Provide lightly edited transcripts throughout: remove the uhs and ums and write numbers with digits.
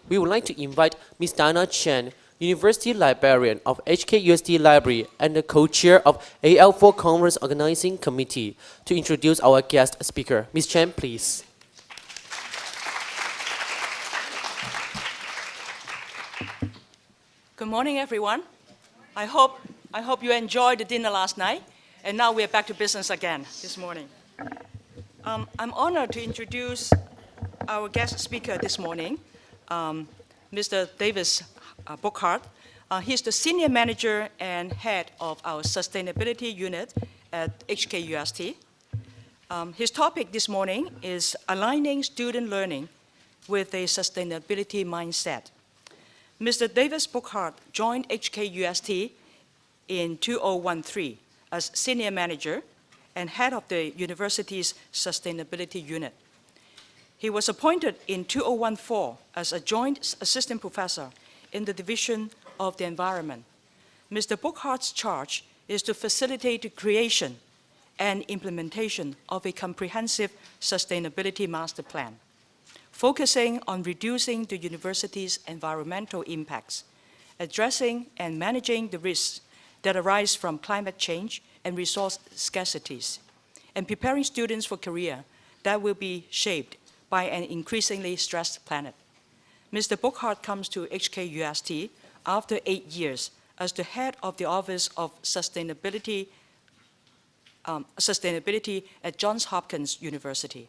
we would like to invite Ms. Dana Chen, University Librarian of HKUST Library and the co-chair of AL4 Conference Organizing Committee, to introduce our guest speaker. Ms. Chen, please. Good morning, everyone. I hope you enjoyed the dinner last night, and now we are back to business again this morning. I'm honored to introduce our guest speaker this morning, Mr. Davis Burkhardt. He's the Senior Manager and Head of our Sustainability Unit at HKUST. His topic this morning is aligning student learning with a sustainability mindset. Mr. Davis Burkhardt joined HKUST in 2013 as Senior Manager and Head of the university's Sustainability Unit. He was appointed in 2014 as a Joint Assistant Professor in the Division of the Environment. Mr. Burkhardt's charge is to facilitate the creation and implementation of a comprehensive sustainability master plan, focusing on reducing the university's environmental impacts, addressing and managing the risks that arise from climate change and resource scarcities, and preparing students for careers that will be shaped by an increasingly stressed planet. Mr. Burkhardt comes to HKUST after 8 years as the head of the Office of Sustainability at Johns Hopkins University.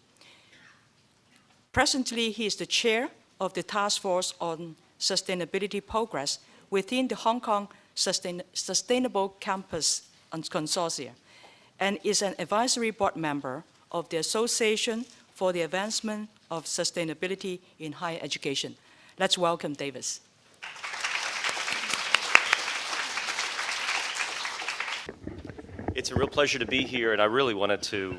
Presently, he is the chair of the Task Force on Sustainability Progress within the Hong Kong Sustainable Campus Consortia, and is an advisory board member of the Association for the Advancement of Sustainability in Higher Education. Let's welcome Davis. It's a real pleasure to be here, and I really wanted to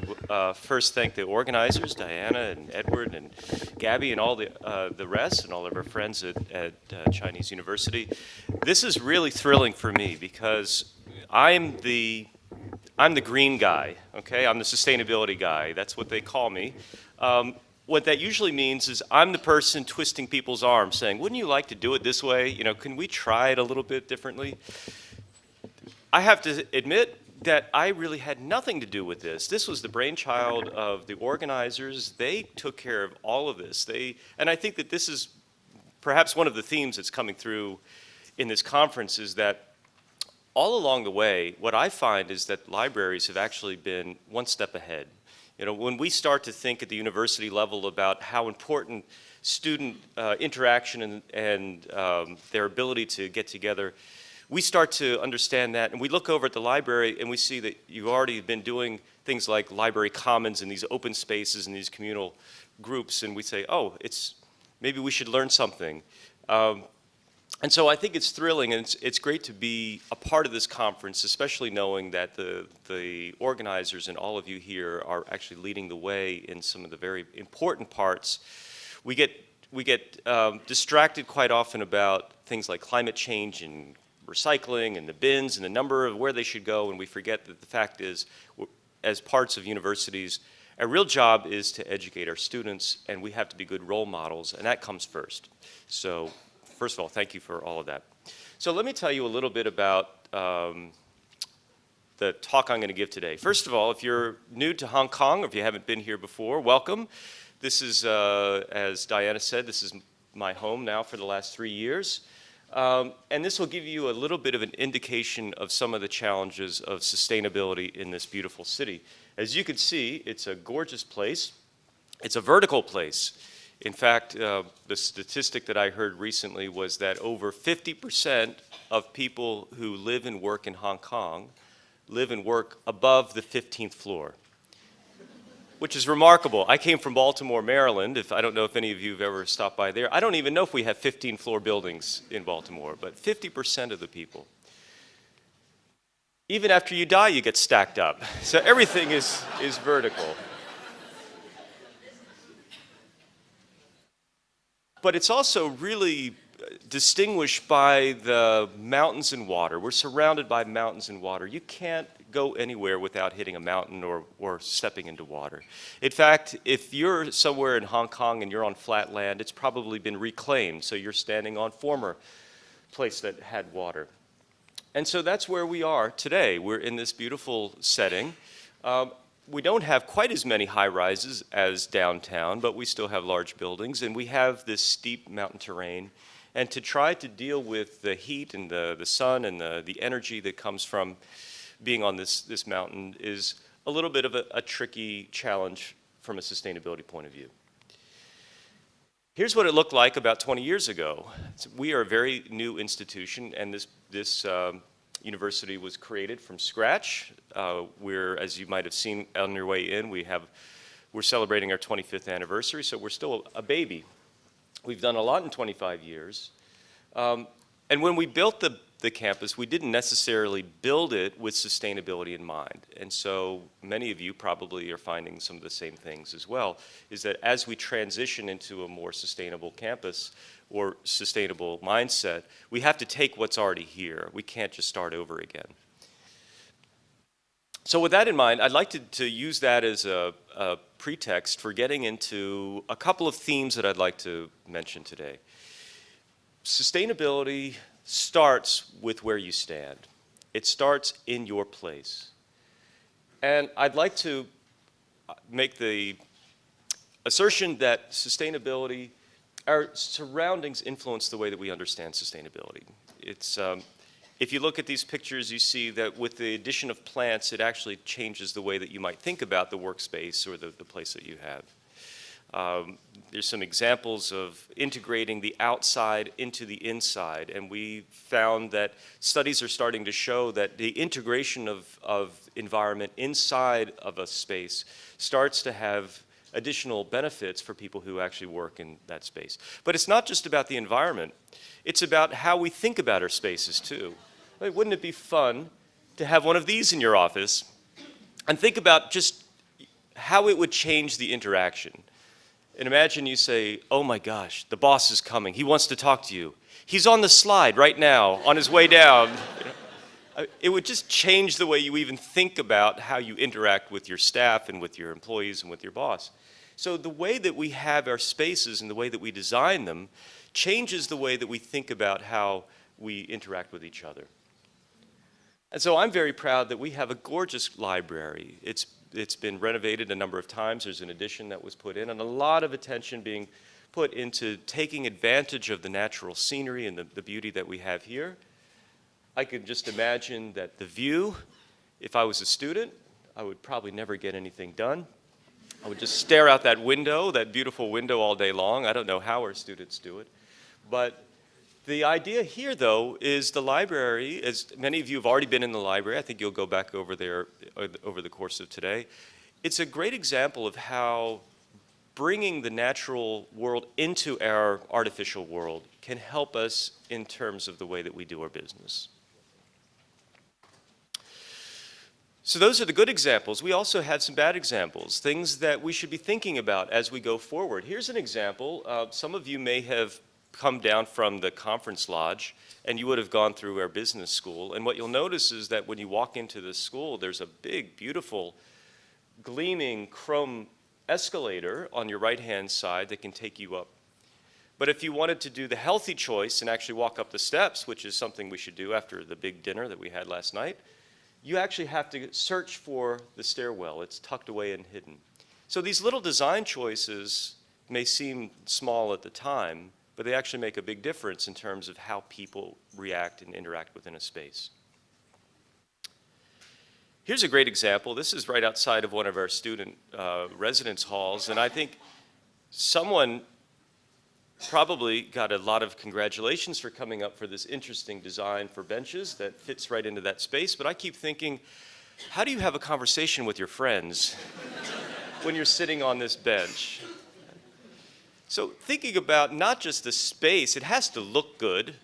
first thank the organizers, Diana and Edward and Gabby and all the rest, and all of our friends at Chinese University. This is really thrilling for me because I'm the green guy, okay? I'm the sustainability guy. That's what they call me. What that usually means is I'm the person twisting people's arms, saying, wouldn't you like to do it this way? You know, can we try it a little bit differently? I have to admit that I really had nothing to do with this. This was the brainchild of the organizers. They took care of all of this. And I think that this is perhaps one of the themes that's coming through in this conference, is that all along the way, what I find is that libraries have actually been one step ahead. You know, when we start to think at the university level about how important student interaction and their ability to get together, we start to understand that, and we look over at the library and we see that you've already been doing things like library commons and these open spaces and these communal groups, and we say, oh, maybe we should learn something. And so I think it's thrilling, and it's great to be a part of this conference, especially knowing that the organizers and all of you here are actually leading the way in some of the very important parts. We get distracted quite often about things like climate change and recycling and the bins and the number of where they should go, and we forget that the fact is, as parts of universities, our real job is to educate our students, and we have to be good role models, and that comes first. So first of all, thank you for all of that. So let me tell you a little bit about the talk I'm going to give today. First of all, if you're new to Hong Kong, or if you haven't been here before, welcome. This is, as Diana said, this is my home now for the last 3 years. And this will give you a little bit of an indication of some of the challenges of sustainability in this beautiful city. As you can see, it's a gorgeous place. It's a vertical place. In fact, the statistic that I heard recently was that over 50% of people who live and work in Hong Kong live and work above the 15th floor, which is remarkable. I came from Baltimore, Maryland. I don't know if any of you have ever stopped by there. I don't even know if we have 15-floor buildings in Baltimore, but 50% of the people. Even after you die, you get stacked up. So everything is vertical. But it's also really distinguished by the mountains and water. We're surrounded by mountains and water. You can't go anywhere without hitting a mountain or stepping into water. In fact, if you're somewhere in Hong Kong and you're on flat land, it's probably been reclaimed, so you're standing on former place that had water. And so that's where we are today. We're in this beautiful setting. We don't have quite as many high-rises as downtown, but we still have large buildings, and we have this steep mountain terrain. And to try to deal with the heat and the sun and the energy that comes from being on this mountain is a little bit of a tricky challenge from a sustainability point of view. Here's what it looked like about 20 years ago. We are a very new institution, and this university was created from scratch. We're, as you might have seen on your way in, we're celebrating our 25th anniversary, so we're still a baby. We've done a lot in 25 years. And when we built the campus, we didn't necessarily build it with sustainability in mind. And so many of you probably are finding some of the same things as well, is that as we transition into a more sustainable campus or sustainable mindset, we have to take what's already here. We can't just start over again. So with that in mind, I'd like to use that as a pretext for getting into a couple of themes that I'd like to mention today. Sustainability starts with where you stand. It starts in your place. And I'd like to make the assertion that sustainability, our surroundings influence the way that we understand sustainability. It's, if you look at these pictures, you see that with the addition of plants, it actually changes the way that you might think about the workspace or the place that you have. There's some examples of integrating the outside into the inside, and we found that studies are starting to show that the integration of environment inside of a space starts to have additional benefits for people who actually work in that space. But it's not just about the environment. It's about how we think about our spaces, too. Like, wouldn't it be fun to have one of these in your office and think about just how it would change the interaction? And imagine you say, oh my gosh, the boss is coming. He wants to talk to you. He's on the slide right now, on his way down. It would just change the way you even think about how you interact with your staff and with your employees and with your boss. So the way that we have our spaces and the way that we design them changes the way that we think about how we interact with each other. And so I'm very proud that we have a gorgeous library. It's been renovated a number of times. There's an addition that was put in, and a lot of attention being put into taking advantage of the natural scenery and the beauty that we have here. I could just imagine that the view, if I was a student, I would probably never get anything done. I would just stare out that window, that beautiful window all day long. I don't know how our students do it. But the idea here, though, is the library, as many of you have already been in the library, I think you'll go back over there over the course of today. It's a great example of how bringing the natural world into our artificial world can help us in terms of the way that we do our business. So those are the good examples. We also have some bad examples, things that we should be thinking about as we go forward. Here's an example. Some of you may have come down from the conference lodge, and you would have gone through our business school. And what you'll notice is that when you walk into this school, there's a big, beautiful, gleaming chrome escalator on your right-hand side that can take you up. But if you wanted to do the healthy choice and actually walk up the steps, which is something we should do after the big dinner that we had last night, you actually have to search for the stairwell. It's tucked away and hidden. So these little design choices may seem small at the time, but they actually make a big difference in terms of how people react and interact within a space. Here's a great example. This is right outside of one of our student residence halls, and I think someone probably got a lot of congratulations for coming up for this interesting design for benches that fits right into that space, but I keep thinking, how do you have a conversation with your friends when you're sitting on this bench? So thinking about not just the space, it has to look good,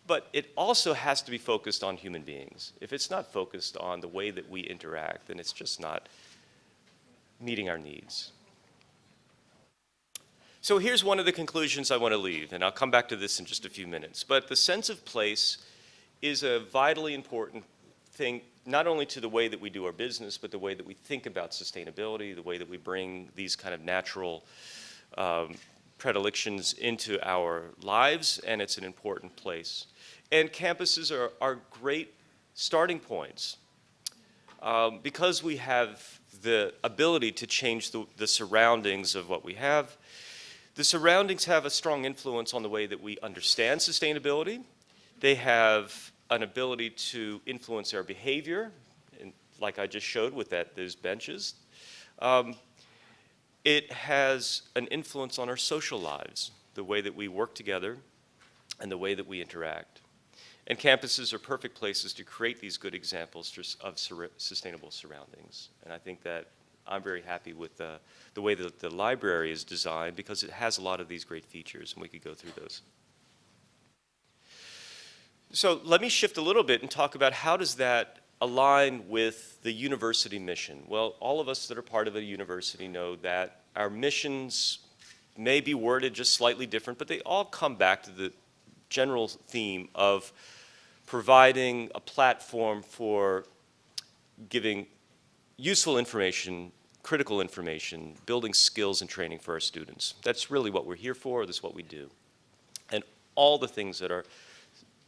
but it also has to be focused on human beings. If it's not focused on the way that we interact, then it's just not meeting our needs. So here's one of the conclusions I want to leave, and I'll come back to this in just a few minutes. But the sense of place is a vitally important thing not only to the way that we do our business, but the way that we think about sustainability, the way that we bring these kind of natural predilections into our lives, and it's an important place. And campuses are great starting points. Because we have the ability to change the surroundings of what we have, the surroundings have a strong influence on the way that we understand sustainability. They have an ability to influence our behavior, and like I just showed with those benches. It has an influence on our social lives, the way that we work together and the way that we interact. And campuses are perfect places to create these good examples of sustainable surroundings. And I think that I'm very happy with the way that the library is designed, because it has a lot of these great features, and we could go through those. So let me shift a little bit and talk about how does that align with the university mission. Well, all of us that are part of a university know that our missions may be worded just slightly different, but they all come back to the general theme of providing a platform for giving useful information, critical information, building skills and training for our students. That's really what we're here for. That's what we do. And all the things that are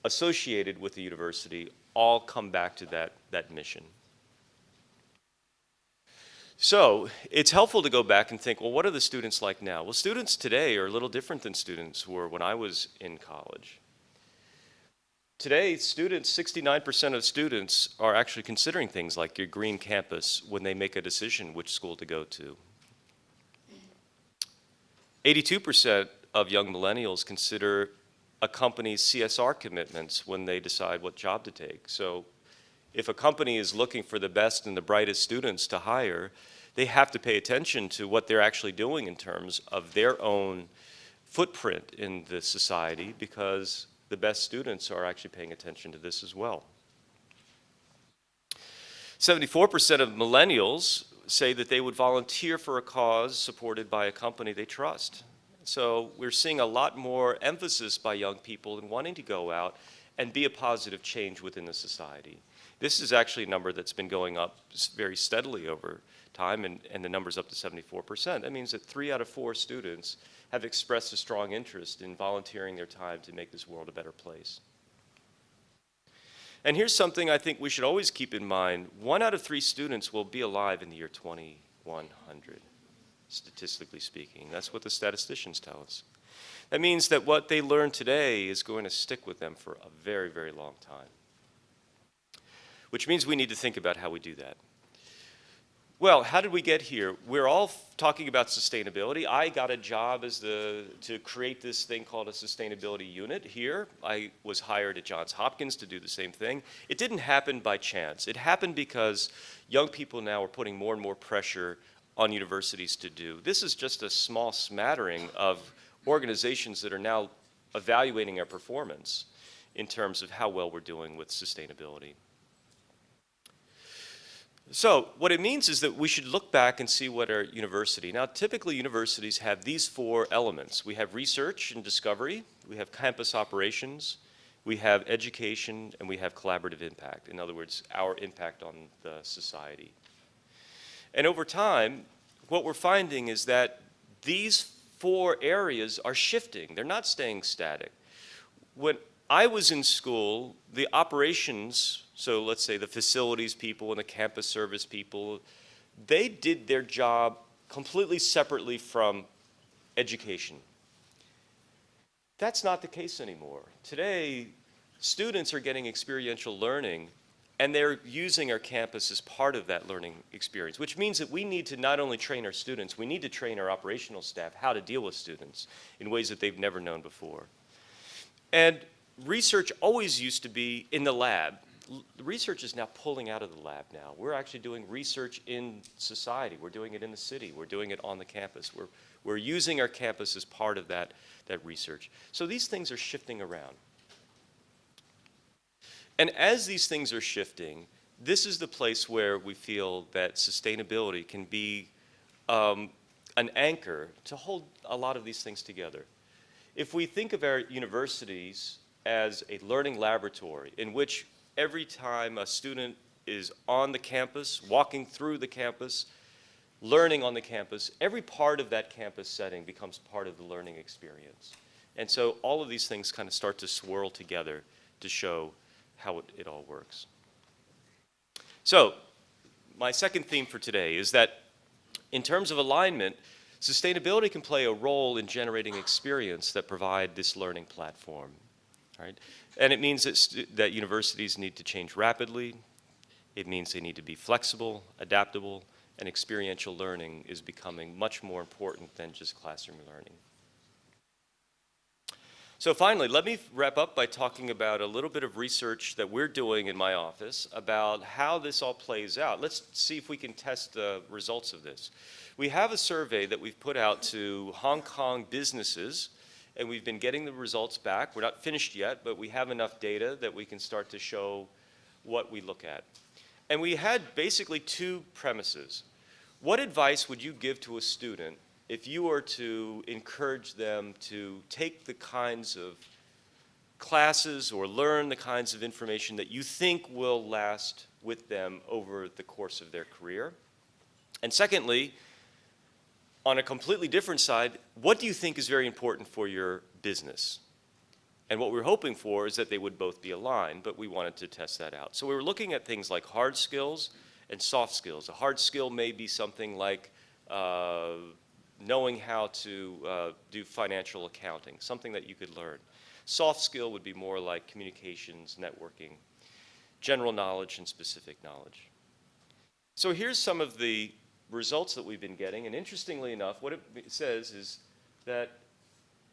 associated with the university all come back to that mission. So it's helpful to go back and think, well, what are the students like now? Well, students today are a little different than students were when I was in college. Today, 69% of students are actually considering things like your green campus when they make a decision which school to go to. 82% of young millennials consider a company's CSR commitments when they decide what job to take. So if a company is looking for the best and the brightest students to hire, they have to pay attention to what they're actually doing in terms of their own footprint in the society, because the best students are actually paying attention to this as well. 74% of millennials say that they would volunteer for a cause supported by a company they trust. So we're seeing a lot more emphasis by young people in wanting to go out and be a positive change within the society. This is actually a number that's been going up very steadily over time, and the number's up to 74%. That means that 3 out of 4 students have expressed a strong interest in volunteering their time to make this world a better place. And here's something I think we should always keep in mind. 1 out of 3 students will be alive in the year 2100, statistically speaking. That's what the statisticians tell us. That means that what they learn today is going to stick with them for a very, very long time. Which means we need to think about how we do that. Well, how did we get here? We're all talking about sustainability. I got a job to create this thing called a sustainability unit here. I was hired at Johns Hopkins to do the same thing. It didn't happen by chance. It happened because young people now are putting more and more pressure on universities to do. This is just a small smattering of organizations that are now evaluating our performance in terms of how well we're doing with sustainability. So what it means is that we should look back and see what our university. Now, typically universities have these 4 elements. We have research and discovery, we have campus operations, we have education, and we have collaborative impact. In other words, our impact on the society. And over time, what we're finding is that these 4 areas are shifting. They're not staying static. When I was in school, the operations, so let's say the facilities people and the campus service people, they did their job completely separately from education. That's not the case anymore. Today, students are getting experiential learning, and they're using our campus as part of that learning experience, which means that we need to not only train our students, we need to train our operational staff how to deal with students in ways that they've never known before. And research always used to be in the lab. Research is now pulling out of the lab now. We're actually doing research in society. We're doing it in the city. We're doing it on the campus. We're using our campus as part of that research. So these things are shifting around. And as these things are shifting, this is the place where we feel that sustainability can be an anchor to hold a lot of these things together. If we think of our universities as a learning laboratory in which every time a student is on the campus, walking through the campus, learning on the campus. Every part of that campus setting becomes part of the learning experience. And so all of these things kind of start to swirl together to show how it all works. So my second theme for today is that in terms of alignment, sustainability can play a role in generating experience that provide this learning platform, right? And it means that universities need to change rapidly. It means they need to be flexible, adaptable, and experiential learning is becoming much more important than just classroom learning. So finally, let me wrap up by talking about a little bit of research that we're doing in my office about how this all plays out. Let's see if we can test the results of this. We have a survey that we've put out to Hong Kong businesses, and we've been getting the results back. We're not finished yet, but we have enough data that we can start to show what we look at. And we had basically two premises. What advice would you give to a student if you were to encourage them to take the kinds of classes or learn the kinds of information that you think will last with them over the course of their career? And secondly, on a completely different side, what do you think is very important for your business? And what we're hoping for is that they would both be aligned, but we wanted to test that out. So we were looking at things like hard skills and soft skills. A hard skill may be something like knowing how to do financial accounting, something that you could learn. Soft skill would be more like communications, networking, general knowledge, and specific knowledge. So here's some of the results that we've been getting, and interestingly enough, what it says is that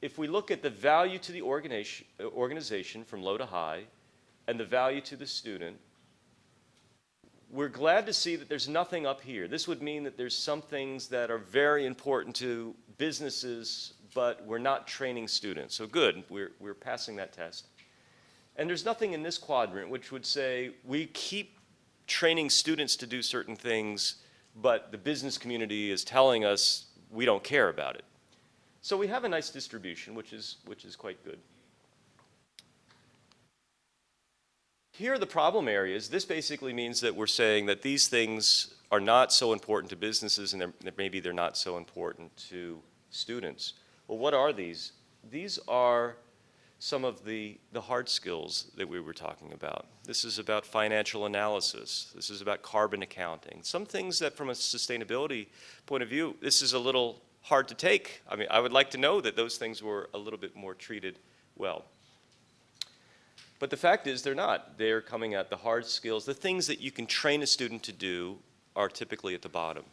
if we look at the value to the organization from low to high and the value to the student, we're glad to see that there's nothing up here. This would mean that there's some things that are very important to businesses, but we're not training students. So good, we're passing that test. And there's nothing in this quadrant which would say we keep training students to do certain things, but the business community is telling us we don't care about it. So we have a nice distribution, which is quite good. Here are the problem areas. This basically means that we're saying that these things are not so important to businesses and maybe they're not so important to students. Well, what are these? These are some of the hard skills that we were talking about. This is about financial analysis. This is about carbon accounting. Some things that from a sustainability point of view, this is a little hard to take. I mean, I would like to know that those things were a little bit more treated well. But the fact is they're not. They're coming at the hard skills. The things that you can train a student to do are typically at the bottom.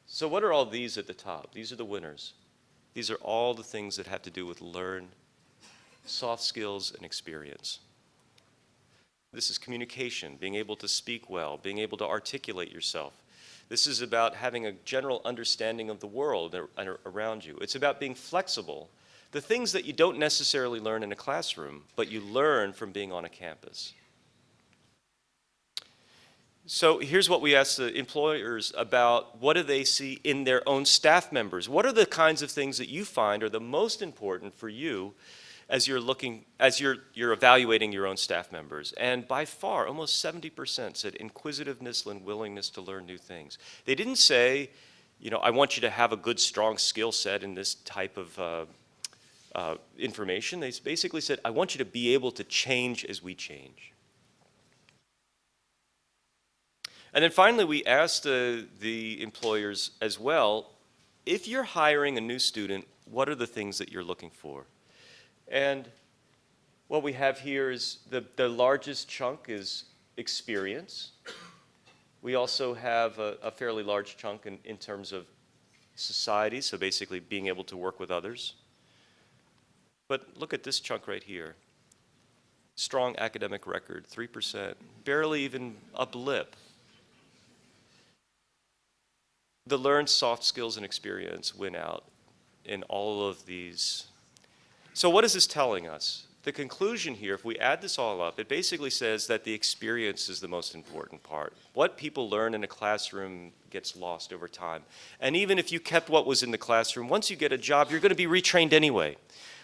So what are all these at the top? These are the winners. These are all the things that have to do with learn, soft skills, and experience. This is communication, being able to speak well, being able to articulate yourself. This is about having a general understanding of the world around you. It's about being flexible. The things that you don't necessarily learn in a classroom, but you learn from being on a campus. So here's what we asked the employers about: what do they see in their own staff members? What are the kinds of things that you find are the most important for you as you're evaluating your own staff members? And by far, almost 70% said inquisitiveness and willingness to learn new things. They didn't say, I want you to have a good, strong skill set in this type of information. They basically said, I want you to be able to change as we change. And then finally, we asked the employers as well, if you're hiring a new student, what are the things that you're looking for? And what we have here is the largest chunk is experience. We also have a fairly large chunk in terms of society, so basically being able to work with others. But look at this chunk right here. Strong academic record, 3%, barely even a blip. The learned soft skills and experience win out in all of these. So what is this telling us? The conclusion here, if we add this all up, it basically says that the experience is the most important part. What people learn in a classroom gets lost over time. And even if you kept what was in the classroom, once you get a job, you're going to be retrained anyway.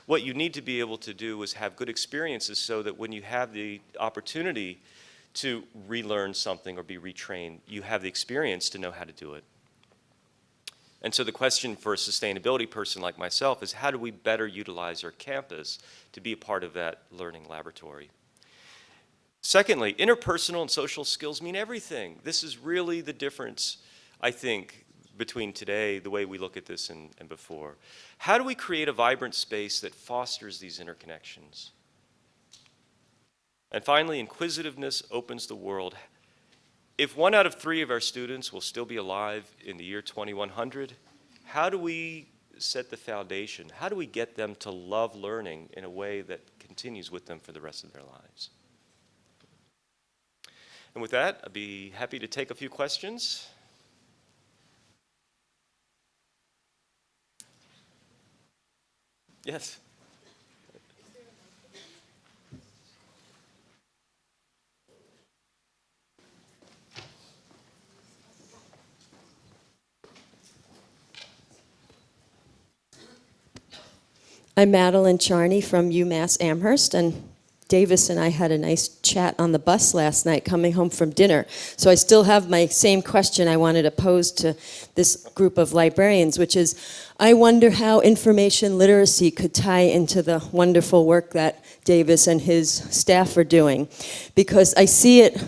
What you need to be able to do is have good experiences so that when you have the opportunity to relearn something or be retrained. You have the experience to know how to do it. And so the question for a sustainability person like myself is, how do we better utilize our campus to be a part of that learning laboratory? Secondly, interpersonal and social skills mean everything. This is really the difference, I think, between today, the way we look at this, and before. How do we create a vibrant space that fosters these interconnections? And finally, inquisitiveness opens the world. If 1 out of 3 of our students will still be alive in the year 2100, how do we set the foundation? How do we get them to love learning in a way that continues with them for the rest of their lives? And with that, I'd be happy to take a few questions. Yes. I'm Madeline Charney from UMass Amherst, and Davis and I had a nice chat on the bus last night coming home from dinner. So I still have my same question I wanted to pose to this group of librarians, which is, I wonder how information literacy could tie into the wonderful work that Davis and his staff are doing. Because I see it,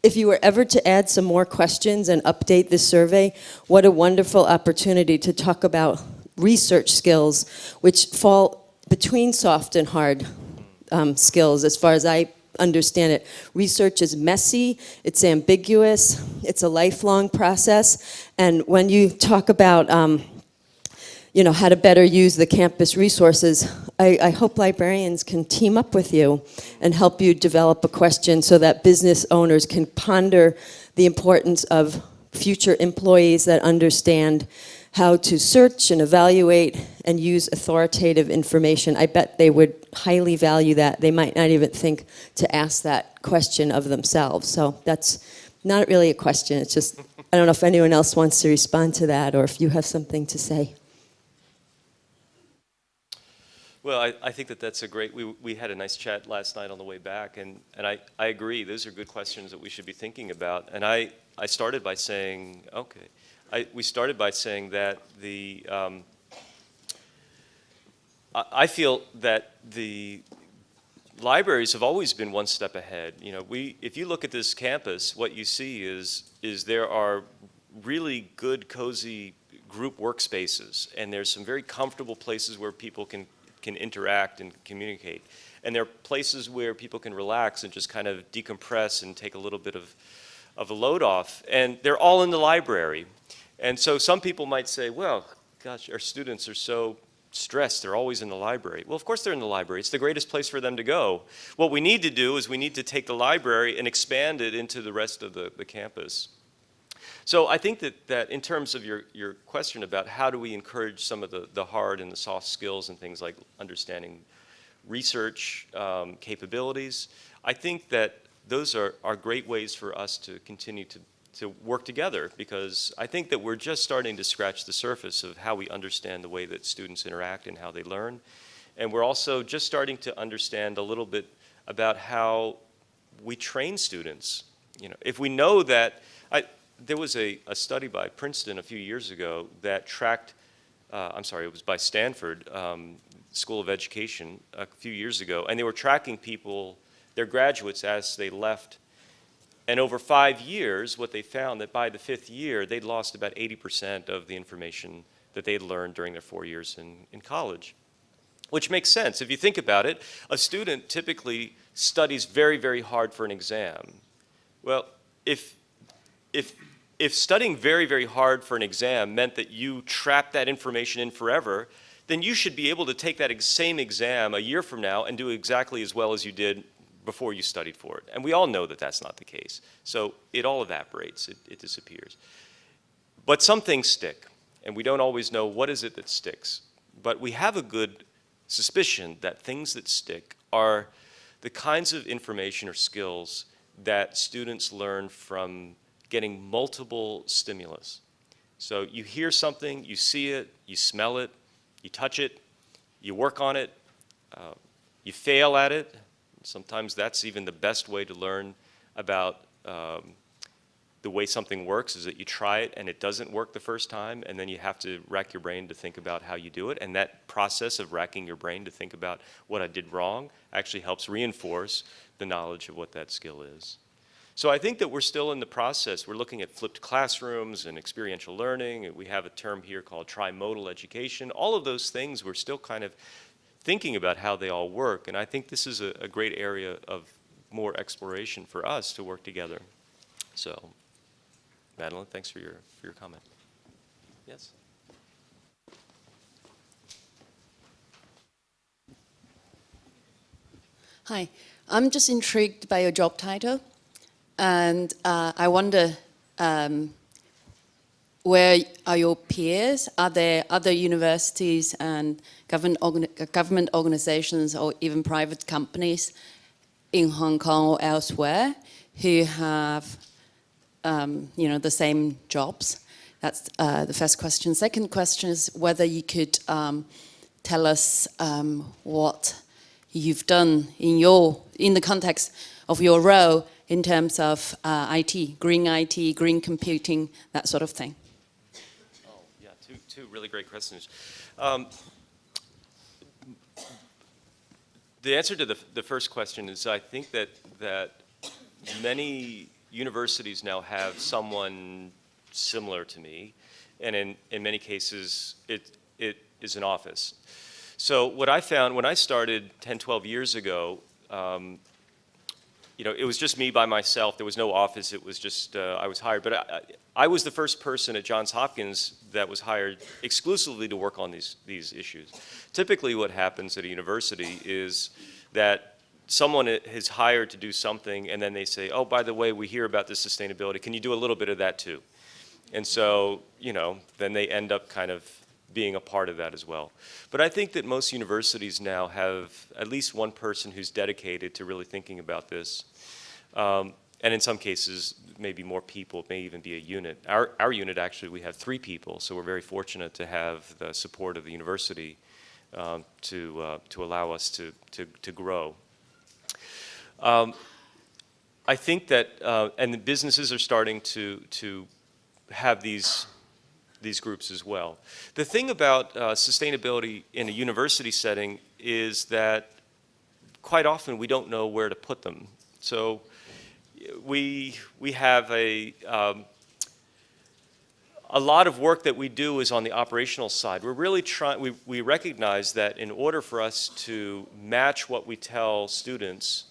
if you were ever to add some more questions and update this survey, what a wonderful opportunity to talk about research skills, which fall between soft and hard skills, as far as I understand it. Research is messy, it's ambiguous, it's a lifelong process, and when you talk about how to better use the campus resources, I hope librarians can team up with you and help you develop a question so that business owners can ponder the importance of future employees that understand how to search and evaluate and use authoritative information. I bet they would highly value that. They might not even think to ask that question of themselves. So that's not really a question. It's just, I don't know if anyone else wants to respond to that or if you have something to say. Well, I think that that's a great, we had a nice chat last night on the way back, and I agree, those are good questions that we should be thinking about. And I started by saying, okay, we started by saying that I feel that the libraries have always been one step ahead. If you look at this campus, what you see is there are really good, cozy group workspaces, and there's some very comfortable places where people can interact and communicate. And there are places where people can relax and just kind of decompress and take a little bit of a load off. And they're all in the library. And so some people might say, well, gosh, our students are so stressed, they're always in the library. Well, of course they're in the library. It's the greatest place for them to go. What we need to do is we need to take the library and expand it into the rest of the campus. So I think that in terms of your question about how do we encourage some of the hard and the soft skills and things like understanding research capabilities, I think that those are great ways for us to continue to work together, because I think that we're just starting to scratch the surface of how we understand the way that students interact and how they learn. And we're also just starting to understand a little bit about how we train students. If we know that, there was a study by Princeton a few years ago that tracked, it was by Stanford School of Education a few years ago, and they were tracking people, their graduates, as they left. And over 5 years, what they found that by the 5th year, they'd lost about 80% of the information that they'd learned during their 4 years in college. Which makes sense. If you think about it, a student typically studies very, very hard for an exam. Well, if studying very, very hard for an exam meant that you trapped that information in forever, then you should be able to take that same exam a year from now and do exactly as well as you did before you studied for it. And we all know that that's not the case. So it all evaporates, it disappears. But some things stick, and we don't always know what is it that sticks. But we have a good suspicion that things that stick are the kinds of information or skills that students learn from getting multiple stimulus. So you hear something, you see it, you smell it, you touch it, you work on it, you fail at it. Sometimes that's even the best way to learn about the way something works is that you try it and it doesn't work the first time, and then you have to rack your brain to think about how you do it. And that process of racking your brain to think about what I did wrong actually helps reinforce the knowledge of what that skill is. So I think that we're still in the process. We're looking at flipped classrooms and experiential learning. We have a term here called trimodal education. All of those things, we're still kind of thinking about how they all work. And I think this is a great area of more exploration for us to work together. So, Madeline, thanks for your comment. Yes? Hi, I'm just intrigued by your job title, and I wonder where are your peers? Are there other universities and government organizations or even private companies in Hong Kong or elsewhere who have the same jobs? That's the first question. Second question is whether you could tell us what you've done in the context of your role in terms of IT, green computing, that sort of thing. Oh, yeah, two really great questions. The answer to the first question is I think that many universities now have someone similar to me, and in many cases it is an office. So what I found when I started 10, 12 years ago, it was just me by myself. There was no office. It was just I was hired. But I was the first person at Johns Hopkins that was hired exclusively to work on these issues. Typically what happens at a university is that someone is hired to do something, and then they say, oh, by the way, we hear about this sustainability. Can you do a little bit of that too? And so, then they end up kind of being a part of that as well. But I think that most universities now have at least one person who's dedicated to really thinking about this. And in some cases, maybe more people. It may even be a unit. Our unit, actually, we have 3 people, so we're very fortunate to have the support of the university to allow us to grow. I think that, and the businesses are starting to have these groups as well. The thing about sustainability in a university setting is that quite often we don't know where to put them. So we have a lot of work that we do is on the operational side. We're really trying, we recognize that in order for us to match what we tell students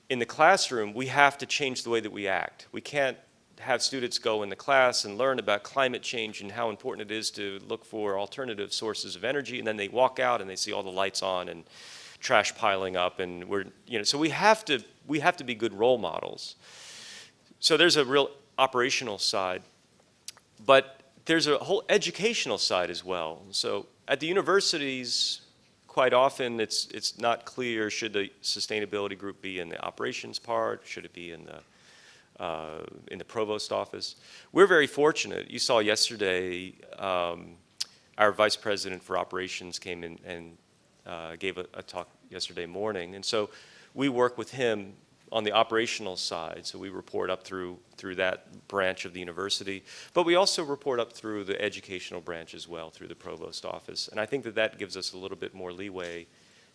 in the classroom, we have to change the way that we act. We can't have students go in the class and learn about climate change and how important it is to look for alternative sources of energy, and then they walk out and they see all the lights on and trash piling up, and so we have to be good role models. So there's a real operational side, but there's a whole educational side as well. So at the universities, quite often it's not clear, should the sustainability group be in the operations part, should it be in the provost office. We're very fortunate. You saw yesterday our vice president for operations came in and gave a talk yesterday morning, and so we work with him on the operational side. So we report up through that branch of the university, but we also report up through the educational branch as well, through the provost office. And I think that gives us a little bit more leeway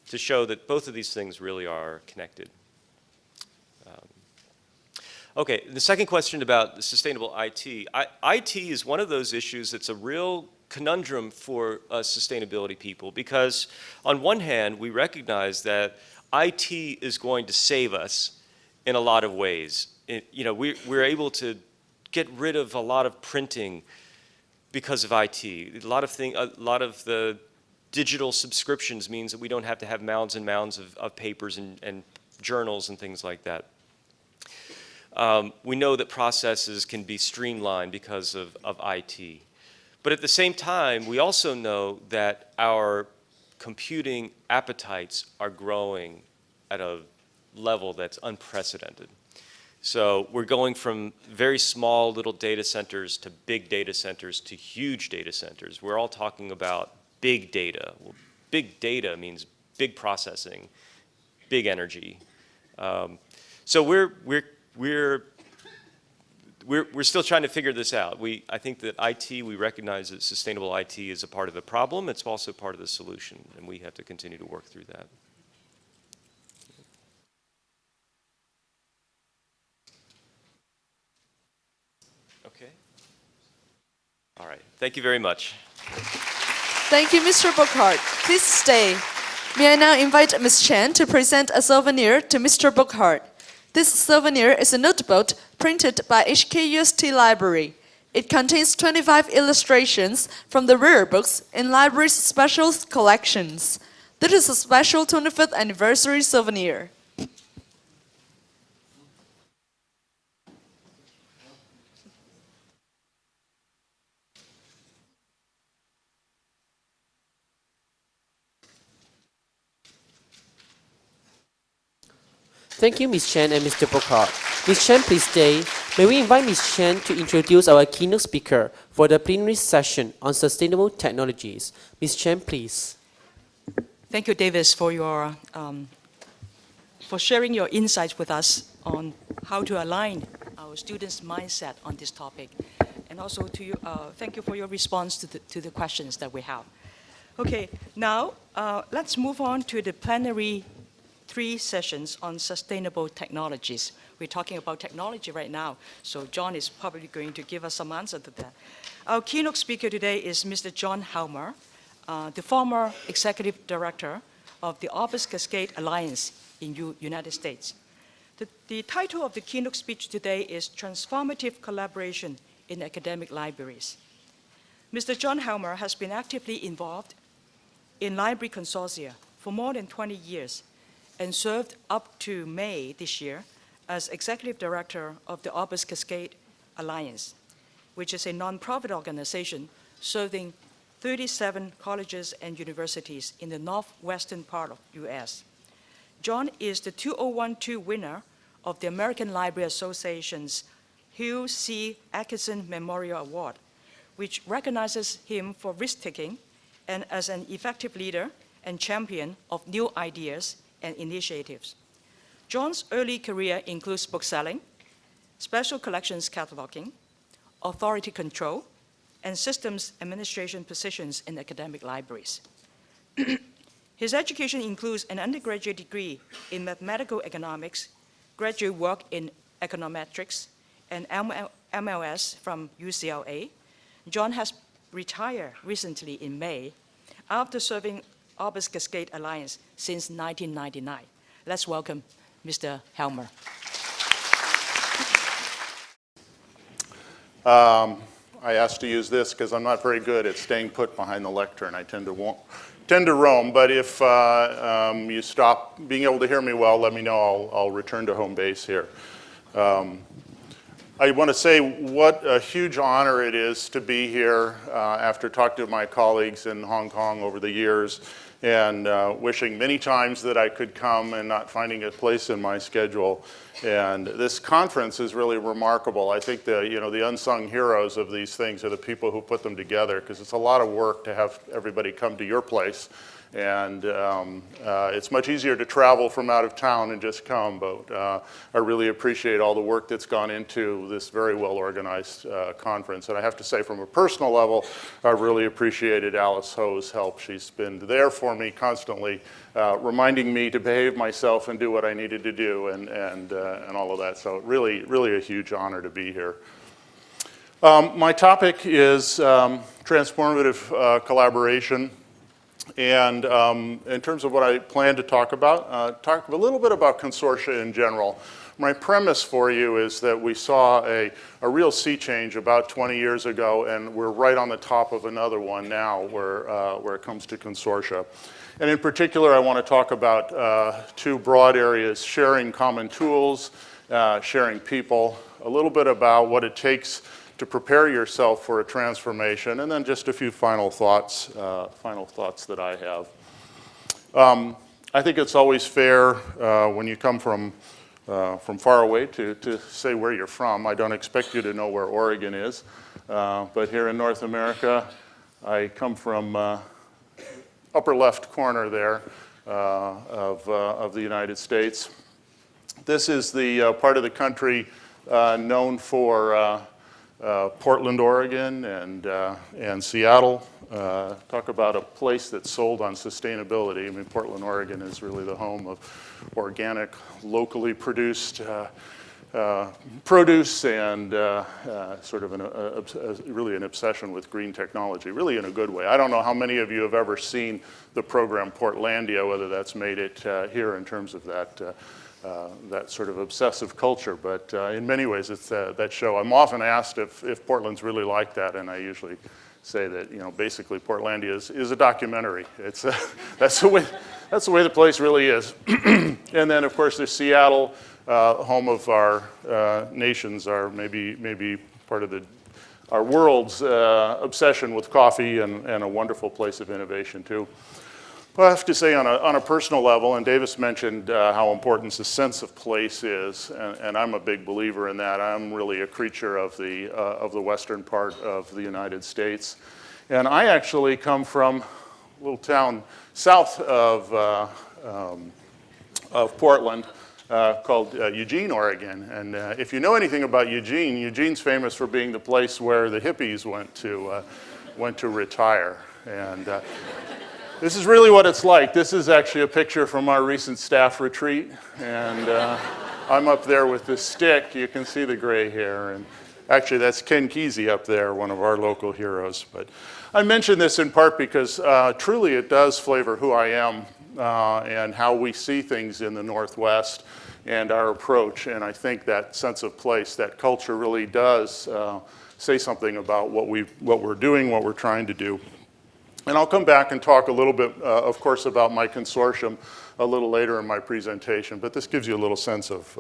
to show that both of these things really are connected. Okay, the second question about sustainable IT. IT is one of those issues that's a real conundrum for us sustainability people, because on one hand, we recognize that IT is going to save us in a lot of ways. We're able to get rid of a lot of printing because of IT. A lot of the digital subscriptions means that we don't have to have mounds and mounds of papers and journals and things like that. We know that processes can be streamlined because of IT. But at the same time, we also know that our computing appetites are growing at a level that's unprecedented. So we're going from very small little data centers to big data centers to huge data centers. We're all talking about big data. Well, big data means big processing, big energy. So we're we're still trying to figure this out. I think that IT, we recognize that sustainable IT is a part of the problem. It's also part of the solution, and we have to continue to work through that. Okay. All right. Thank you very much. Thank you, Mr. Burkhardt. Please stay. May I now invite Ms. Chen to present a souvenir to Mr. Burkhardt. This souvenir is a notebook printed by HKUST Library. It contains 25 illustrations from the rare books in library's special collections. This is a special 25th anniversary souvenir. Thank you, Ms. Chen and Mr. Burkhardt. Ms. Chen, please stay. May we invite Ms. Chen to introduce our keynote speaker for the plenary session on sustainable technologies. Ms. Chen, please. Thank you, Davis, for sharing your insights with us on how to align our students' mindset on this topic. And also to you, thank you for your response to the questions that we have. Okay, now let's move on to the plenary 3 sessions on sustainable technologies. We're talking about technology right now, so John is probably going to give us some answer to that. Our keynote speaker today is Mr. John Elmer, the former executive director of the Orbis Cascade Alliance in United States. The title of the keynote speech today is Transformative Collaboration in Academic Libraries. Mr. John Elmer has been actively involved in library consortia for more than 20 years and served up to May this year as executive director of the Orbis Cascade Alliance, which is a nonprofit organization serving 37 colleges and universities in the northwestern part of US. John is the 2012 winner of the American Library Association's Hugh C. Atkinson Memorial Award, which recognizes him for risk-taking and as an effective leader and champion of new ideas and initiatives. John's early career includes bookselling, special collections cataloging, authority control, and systems administration positions in academic libraries. His education includes an undergraduate degree in mathematical economics, graduate work in econometrics, and MLS from UCLA. John has retired recently in May after serving Orbis Cascade Alliance since 1999. Let's welcome Mr. Elmer. I asked to use this because I'm not very good at staying put behind the lectern. I tend to roam, but if you stop being able to hear me well, let me know. I'll return to home base here. I want to say what a huge honor it is to be here after talking to my colleagues in Hong Kong over the years and wishing many times that I could come and not finding a place in my schedule. And this conference is really remarkable. I think the unsung heroes of these things are the people who put them together, because it's a lot of work to have everybody come to your place. And it's much easier to travel from out of town and just come, but I really appreciate all the work that's gone into this very well-organized conference. And I have to say, from a personal level, I've really appreciated Alice Ho's help. She's been there for me constantly, reminding me to behave myself and do what I needed to do and all of that. So really, really a huge honor to be here. My topic is transformative collaboration. And in terms of what I plan to talk about, talk a little bit about consortia in general. My premise for you is that we saw a real sea change about 20 years ago, and we're right on the top of another one now where it comes to consortia. And in particular, I want to talk about 2 broad areas: sharing common tools, sharing people, a little bit about what it takes to prepare yourself for a transformation, and then just a few final thoughts that I have. I think it's always fair when you come from far away to say where you're from. I don't expect you to know where Oregon is, but here in North America, I come from upper left corner there of the United States. This is the part of the country known for Portland, Oregon, and Seattle. Talk about a place that's sold on sustainability. I mean, Portland, Oregon is really the home of organic, locally produced produce and sort of really an obsession with green technology, really in a good way. I don't know how many of you have ever seen the program Portlandia, whether that's made it here in terms of that sort of obsessive culture, but in many ways it's that show. I'm often asked if Portland's really like that, and I usually say that, you know, basically Portlandia is a documentary. It's that's the way the place really is. And then of course there's Seattle, home of our nation's, our maybe part of our world's obsession with coffee, and a wonderful place of innovation too. Well, I have to say on a personal level, and Davis mentioned how important the sense of place is, and I'm a big believer in that. I'm really a creature of the western part of the United States. And I actually come from a little town south of Portland called Eugene, Oregon. And if you know anything about Eugene, Eugene's famous for being the place where the hippies went to retire. And this is really what it's like. This is actually a picture from our recent staff retreat, and I'm up there with this stick. You can see the gray hair, and actually that's Ken Kesey up there, one of our local heroes. But I mention this in part because truly it does flavor who I am and how we see things in the Northwest and our approach, and I think that sense of place, that culture really does say something about what we're doing, what we're trying to do. And I'll come back and talk a little bit, of course, about my consortium a little later in my presentation, but this gives you a little sense of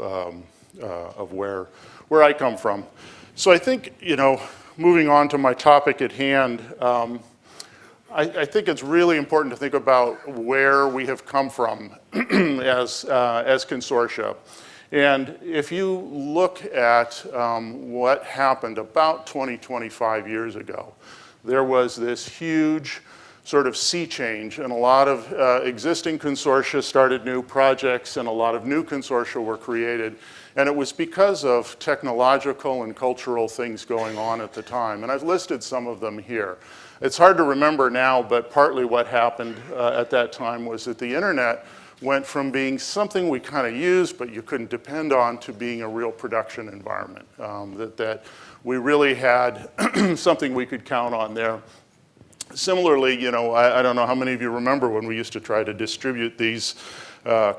where I come from. So I think, you know, moving on to my topic at hand, I think it's really important to think about where we have come from as consortia. And if you look at what happened about 25 years ago, there was this huge sort of sea change, and a lot of existing consortia started new projects, and a lot of new consortia were created. And it was because of technological and cultural things going on at the time. And I've listed some of them here. It's hard to remember now, but partly what happened at that time was that the internet went from being something we kind of used but you couldn't depend on to being a real production environment. That we really had something we could count on there. Similarly, you know, I don't know how many of you remember when we used to try to distribute these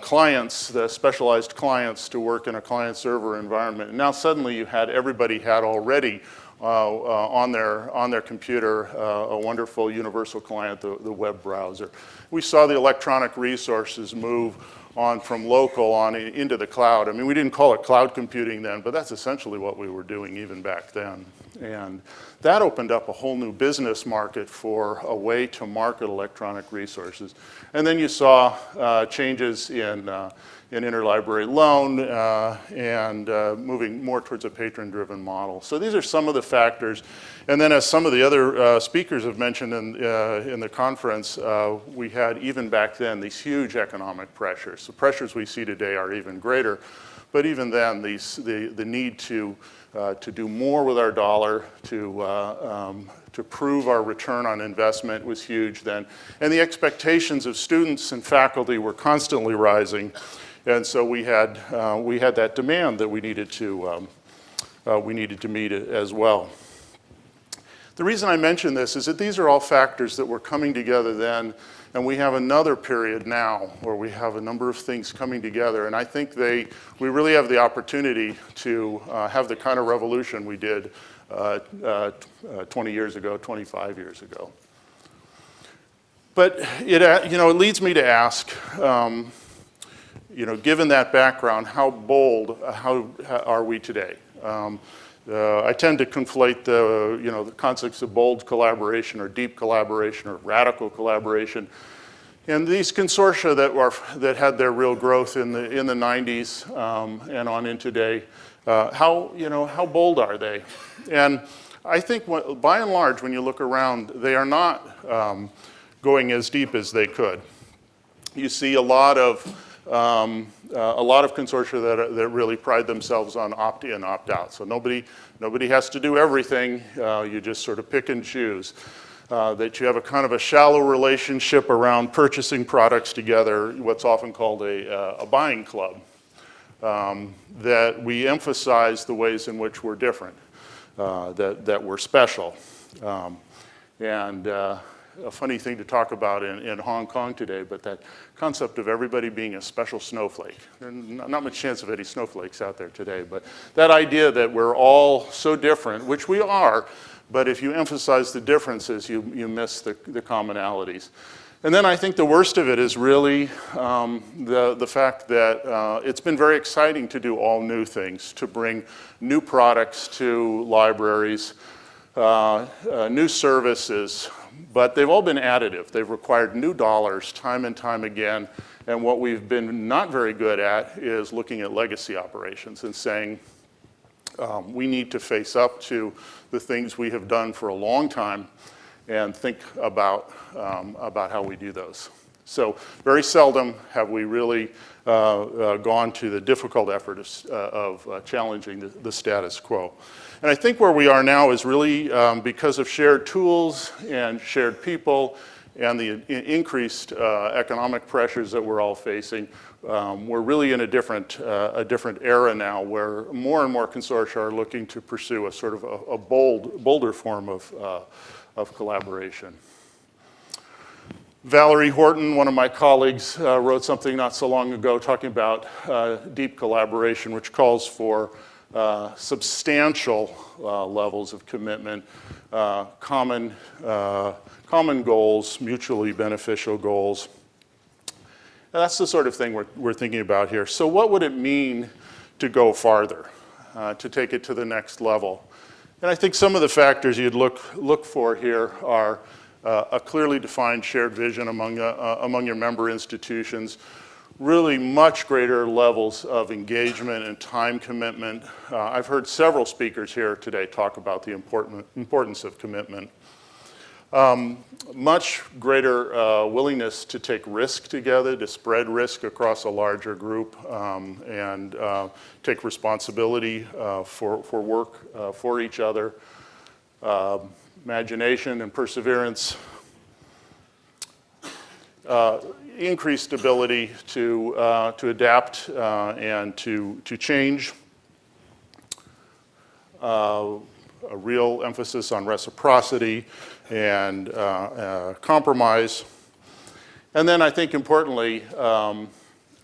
clients, the specialized clients, to work in a client-server environment. And now suddenly everybody had already on their computer a wonderful universal client, the web browser. We saw the electronic resources move on from local on into the cloud. I mean, we didn't call it cloud computing then, but that's essentially what we were doing even back then. And that opened up a whole new business market for a way to market electronic resources. And then you saw changes in interlibrary loan and moving more towards a patron-driven model. So these are some of the factors. And then as some of the other speakers have mentioned in the conference, we had even back then these huge economic pressures. The pressures we see today are even greater. But even then, the need to do more with our dollar, to prove our return on investment was huge then. And the expectations of students and faculty were constantly rising. And so we had that demand that we needed to meet as well. The reason I mention this is that these are all factors that were coming together then, and we have another period now where we have a number of things coming together, and I think we really have the opportunity to have the kind of revolution we did 20 years ago, 25 years ago. But it leads me to ask, given that background, how bold are we today? I tend to conflate the concepts of bold collaboration or deep collaboration or radical collaboration. And these consortia that had their real growth in the 90s and on in today, how bold are they? And I think by and large, when you look around, they are not going as deep as they could. You see a lot of a lot of consortia that really pride themselves on opt-in, opt-out. So nobody has to do everything. You just sort of pick and choose. That you have a kind of a shallow relationship around purchasing products together, what's often called a buying club. That we emphasize the ways in which we're different, that we're special. A funny thing to talk about in Hong Kong today, but that concept of everybody being a special snowflake. There's not much chance of any snowflakes out there today, but that idea that we're all so different, which we are, but if you emphasize the differences, you miss the commonalities. And then I think the worst of it is really the fact that it's been very exciting to do all new things, to bring new products to libraries, new services, but they've all been additive. They've required new dollars time and time again, and what we've been not very good at is looking at legacy operations and saying, we need to face up to the things we have done for a long time and think about how we do those. So very seldom have we really gone to the difficult effort of challenging the status quo. And I think where we are now is really because of shared tools and shared people and the increased economic pressures that we're all facing, we're really in a different era now where more and more consortia are looking to pursue a sort of a bolder form of collaboration. Valerie Horton, one of my colleagues, wrote something not so long ago talking about deep collaboration, which calls for substantial levels of commitment, common goals, mutually beneficial goals. And that's the sort of thing we're thinking about here. So what would it mean to go farther, to take it to the next level? And I think some of the factors you'd look for here are a clearly defined shared vision among your member institutions, really much greater levels of engagement and time commitment. I've heard several speakers here today talk about the importance of commitment. Much greater willingness to take risk together, to spread risk across a larger group, and take responsibility for work for each other. Imagination and perseverance. Increased ability to adapt and to change. A real emphasis on reciprocity and compromise. And then I think importantly,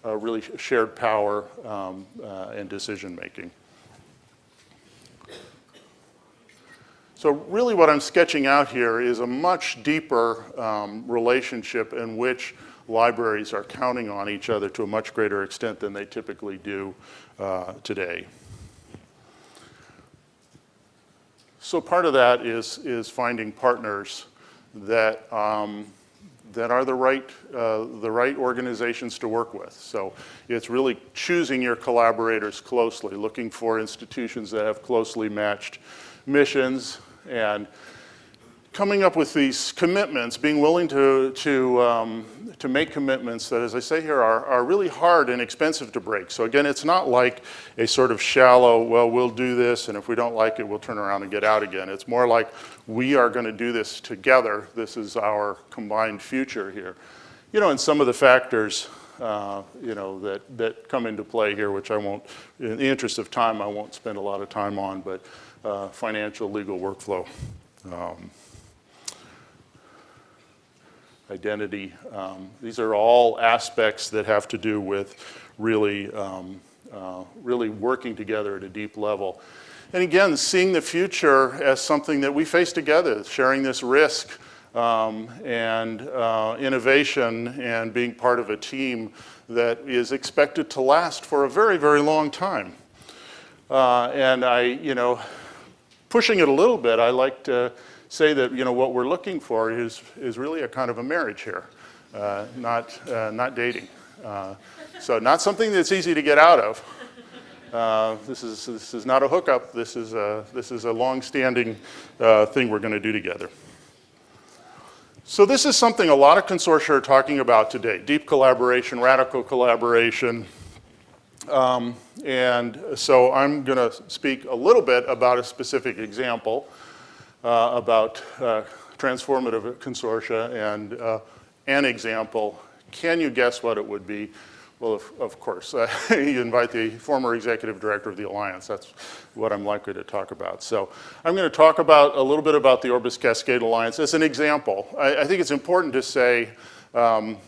really shared power and decision making. So really what I'm sketching out here is a much deeper relationship in which libraries are counting on each other to a much greater extent than they typically do today. So part of that is finding partners that are the right organizations to work with. So it's really choosing your collaborators closely, looking for institutions that have closely matched missions, and coming up with these commitments, being willing to make commitments that, as I say here, are really hard and expensive to break. So again, it's not like a sort of shallow, well, we'll do this, and if we don't like it, we'll turn around and get out again. It's more like, we are going to do this together. This is our combined future here. You know, and some of the factors, that come into play here, which I won't, in the interest of time, I won't spend a lot of time on, but financial, legal workflow. Identity. These are all aspects that have to do with really working together at a deep level. And again, seeing the future as something that we face together, sharing this risk and innovation and being part of a team that is expected to last for a very, very long time. And pushing it a little bit, I like to say that what we're looking for is really a kind of a marriage here, not dating. So not something that's easy to get out of. This is not a hookup. This is a long-standing thing we're going to do together. So this is something a lot of consortia are talking about today, deep collaboration, radical collaboration. And so I'm going to speak a little bit about a specific example about transformative consortia and an example. Can you guess what it would be? Well, of course, you invite the former executive director of the Alliance. That's what I'm likely to talk about. So I'm going to talk about a little bit about the Orbis Cascade Alliance as an example. I think it's important to say, I'm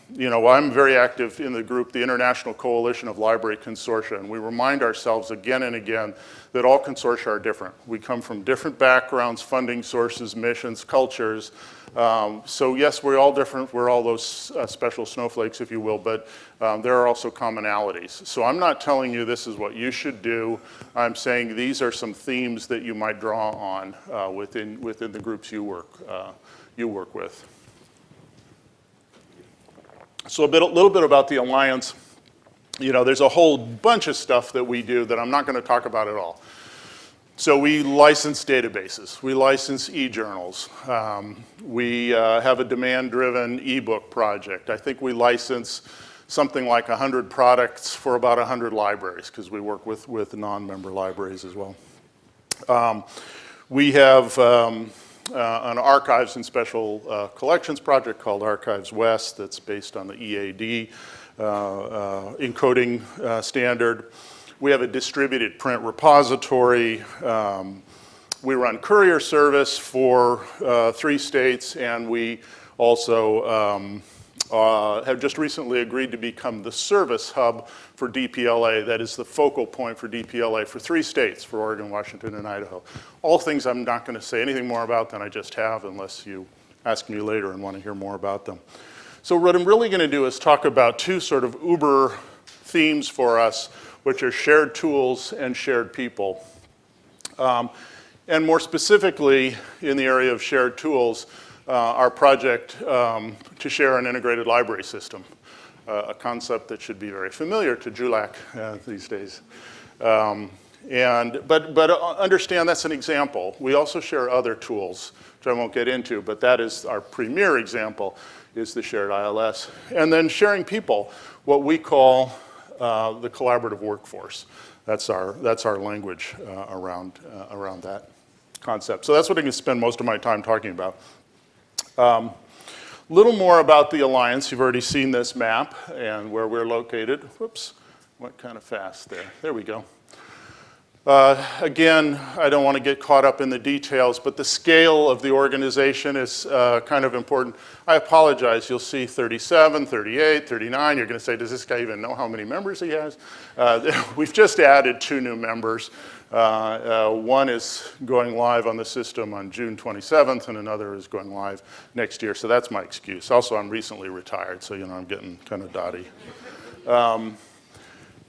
very active in the group, the International Coalition of Library Consortia, and we remind ourselves again and again that all consortia are different. We come from different backgrounds, funding sources, missions, cultures. So yes, we're all different. We're all those special snowflakes, if you will, but there are also commonalities. So I'm not telling you this is what you should do. I'm saying these are some themes that you might draw on within the groups you work with. So a little bit about the Alliance. There's a whole bunch of stuff that we do that I'm not going to talk about at all. So we license databases. We license e-journals. We have a demand-driven ebook project. I think we license something like 100 products for about 100 libraries because we work with non-member libraries as well. We have an archives and special collections project called Archives West that's based on the EAD encoding standard. We have a distributed print repository. We run courier service for 3 states, and we also have just recently agreed to become the service hub for DPLA. That is the focal point for DPLA for 3 states, for Oregon, Washington, and Idaho. All things I'm not going to say anything more about than I just have unless you ask me later and want to hear more about them. So what I'm really going to do is talk about 2 sort of uber themes for us, which are shared tools and shared people. And more specifically, in the area of shared tools, our project to share an integrated library system, a concept that should be very familiar to JULAC these days. But understand that's an example. We also share other tools, which I won't get into, but that is our premier example, is the shared ILS. And then sharing people, what we call the collaborative workforce. That's our language around that concept. So that's what I'm going to spend most of my time talking about. Little more about the Alliance. You've already seen this map and where we're located. Whoops, went kind of fast there. There we go. Again, I don't want to get caught up in the details, but the scale of the organization is kind of important. I apologize. You'll see 37, 38, 39. You're going to say, does this guy even know how many members he has? We've just added 2 new members. One is going live on the system on June 27th, and another is going live next year. So that's my excuse. Also, I'm recently retired, so I'm getting kind of dotty.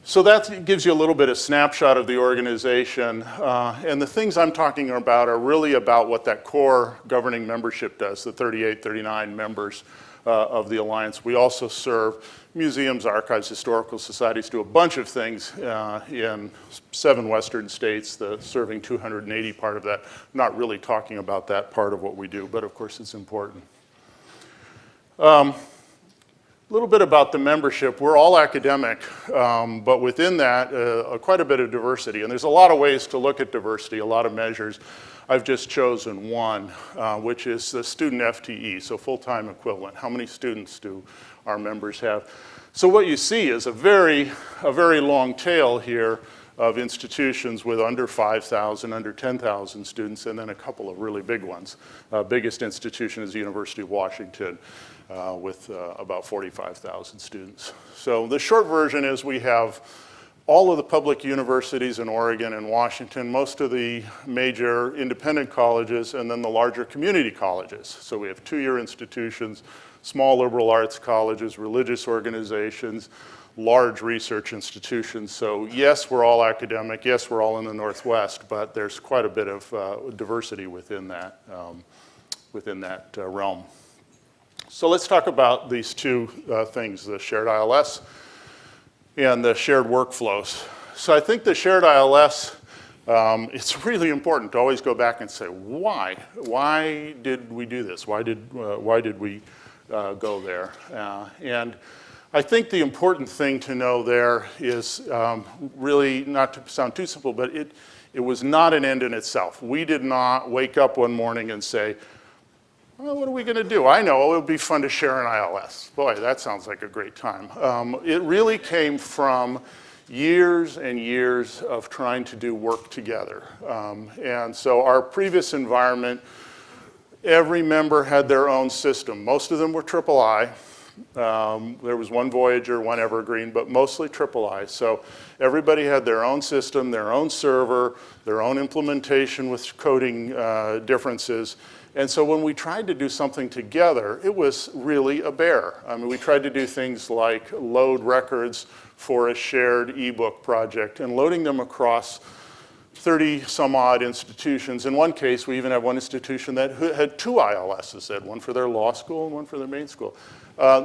So that gives you a little bit of snapshot of the organization. And the things I'm talking about are really about what that core governing membership does, the 38, 39 members of the Alliance. We also serve museums, archives, historical societies, do a bunch of things in 7 western states, the serving 280 part of that. Not really talking about that part of what we do, but of course it's important. A little bit about the membership. We're all academic, but within that, quite a bit of diversity. And there's a lot of ways to look at diversity, a lot of measures. I've just chosen one, which is the student FTE, so full-time equivalent. How many students do our members have? So what you see is a very long tail here of institutions with under 5,000, under 10,000 students, and then a couple of really big ones. Biggest institution is the University of Washington, with about 45,000 students. So the short version is we have all of the public universities in Oregon and Washington, most of the major independent colleges, and then the larger community colleges. So we have 2-year institutions, small liberal arts colleges, religious organizations, large research institutions. So yes, we're all academic. Yes, we're all in the Northwest, but there's quite a bit of diversity within that realm. So let's talk about these 2 things, the shared ILS and the shared workflows. So I think the shared ILS it's really important to always go back and say, why? Why did we do this? Why did we go there? And I think the important thing to know there is really, not to sound too simple, but it was not an end in itself. We did not wake up one morning and say, well, what are we going to do? I know, it would be fun to share an ILS. Boy, that sounds like a great time. It really came from years and years of trying to do work together. And so our previous environment, every member had their own system. Most of them were III. There was one Voyager, one Evergreen, but mostly III. So everybody had their own system, their own server, their own implementation with coding differences. And so when we tried to do something together, it was really a bear. I mean, we tried to do things like load records for a shared ebook project and loading them across 30 some odd institutions. In one case, we even had one institution that had 2 ILSs, they had one for their law school and one for their main school.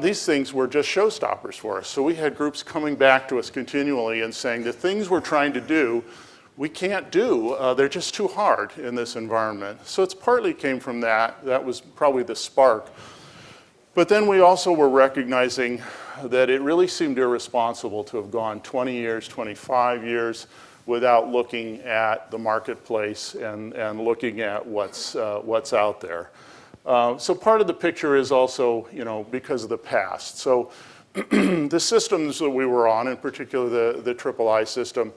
These things were just showstoppers for us. So we had groups coming back to us continually and saying the things we're trying to do, we can't do. They're just too hard in this environment. So it's partly came from that. That was probably the spark. But then we also were recognizing that it really seemed irresponsible to have gone 20 years, 25 years without looking at the marketplace and looking at what's out there. So part of the picture is also, because of the past. So the systems that we were on, in particular the III system,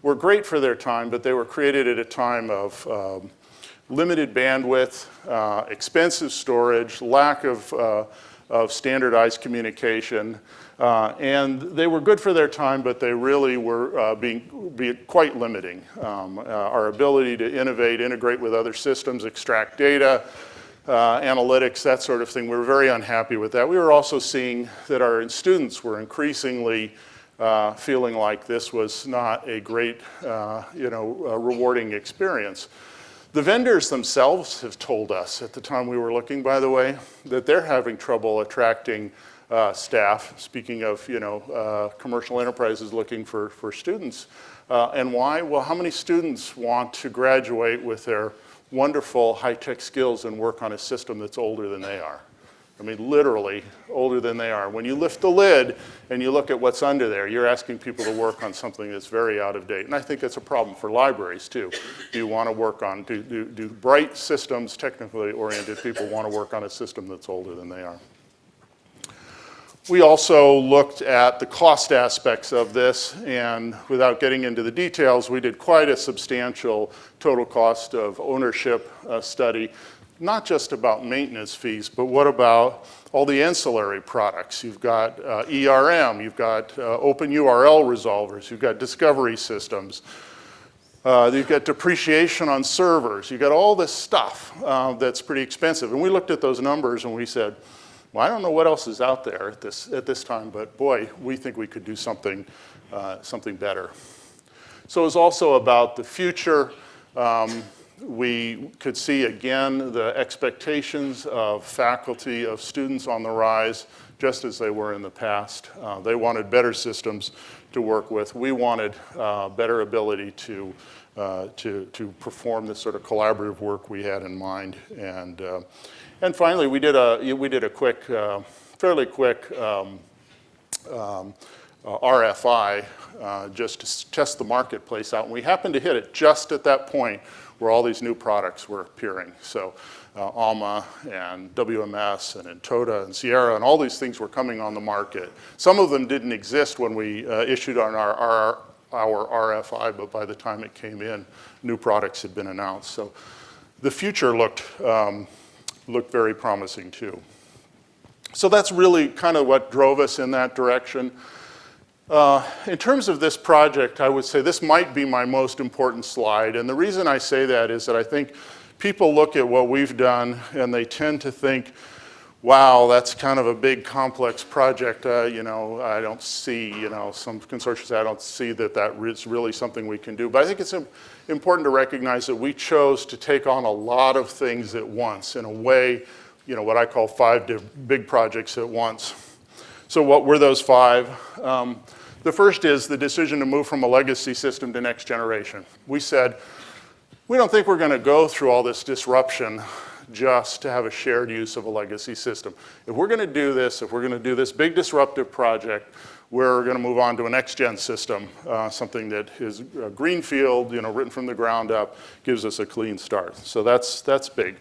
were great for their time, but they were created at a time of limited bandwidth, expensive storage, lack of standardized communication, and they were good for their time, but they really were being quite limiting. Our ability to innovate, integrate with other systems, extract data, analytics, that sort of thing, we were very unhappy with that. We were also seeing that our students were increasingly feeling like this was not a great, rewarding experience. The vendors themselves have told us, at the time we were looking, by the way, that they're having trouble attracting staff, speaking of, commercial enterprises looking for students. And why? Well, how many students want to graduate with their wonderful high-tech skills and work on a system that's older than they are? I mean, literally older than they are. When you lift the lid and you look at what's under there, you're asking people to work on something that's very out of date. And I think that's a problem for libraries, too. Do you want to work on, do bright systems, technically oriented people want to work on a system that's older than they are? We also looked at the cost aspects of this, and without getting into the details, we did quite a substantial total cost of ownership study. Not just about maintenance fees, but what about all the ancillary products? You've got ERM, you've got open URL resolvers, you've got discovery systems, you've got depreciation on servers, you've got all this stuff that's pretty expensive. And we looked at those numbers and we said, well, I don't know what else is out there at this time, but boy, we think we could do something better. So it was also about the future. We could see, again, the expectations of faculty, of students on the rise, just as they were in the past. They wanted better systems to work with. We wanted better ability to perform this sort of collaborative work we had in mind. And finally, we did a quick, fairly quick RFI just to test the marketplace out. And we happened to hit it just at that point where all these new products were appearing. So Alma and WMS and Entoda and Sierra and all these things were coming on the market. Some of them didn't exist when we issued on our RFI, but by the time it came in, new products had been announced. So the future looked very promising too. So that's really kind of what drove us in that direction. In terms of this project, I would say this might be my most important slide. And the reason I say that is that I think people look at what we've done and they tend to think, wow, that's kind of a big, complex project. I don't see, some consortia say, I don't see that is really something we can do. But I think it's important to recognize that we chose to take on a lot of things at once in a way, what I call 5 big projects at once. So what were those 5? The first is the decision to move from a legacy system to next generation. We said, We don't think we're going to go through all this disruption just to have a shared use of a legacy system. If we're going to do this, if we're going to do this big disruptive project, we're going to move on to a next-gen system, something that is greenfield, written from the ground up, gives us a clean start. So that's big.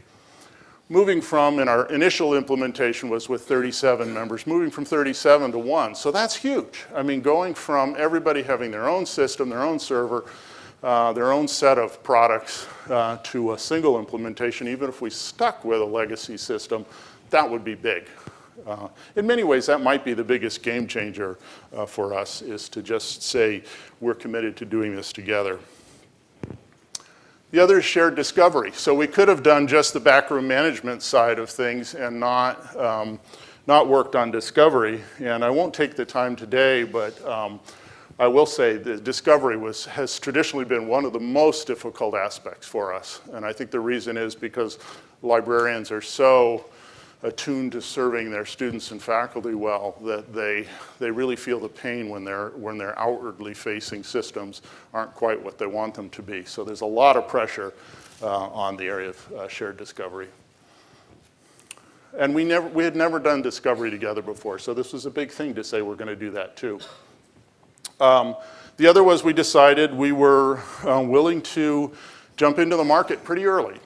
Moving from, in our initial implementation was with 37 members, moving from 37 to 1. So that's huge. I mean, going from everybody having their own system, their own server, their own set of products to a single implementation, even if we stuck with a legacy system, that would be big. In many ways, that might be the biggest game changer for us, is to just say we're committed to doing this together. The other is shared discovery. So we could have done just the backroom management side of things and not worked on discovery. And I won't take the time today, but I will say that discovery has traditionally been one of the most difficult aspects for us. And I think the reason is because librarians are so attuned to serving their students and faculty well that they really feel the pain when their outwardly facing systems aren't quite what they want them to be. So there's a lot of pressure on the area of shared discovery. And we had never done discovery together before, so this was a big thing to say we're going to do that too. The other was we decided we were willing to jump into the market pretty early.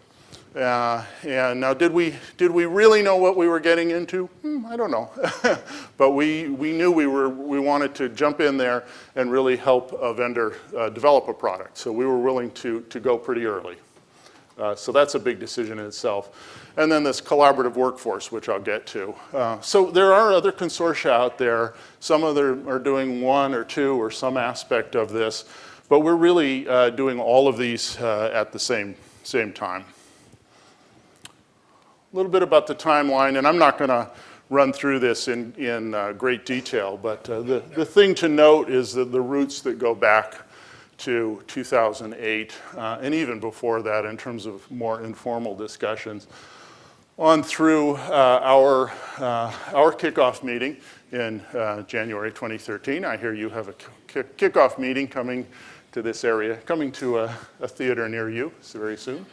And now, did we really know what we were getting into? I don't know. But we knew we wanted to jump in there and really help a vendor develop a product. So we were willing to go pretty early. So that's a big decision in itself. And then this collaborative workforce, which I'll get to. So there are other consortia out there. Some of them are doing one or two or some aspect of this. But we're really doing all of these at the same time. A little bit about the timeline, and I'm not going to run through this in great detail, but the thing to note is that the roots that go back to 2008, and even before that in terms of more informal discussions, on through our kickoff meeting in January 2013. I hear you have a kickoff meeting coming to this area, coming to a theater near you very soon.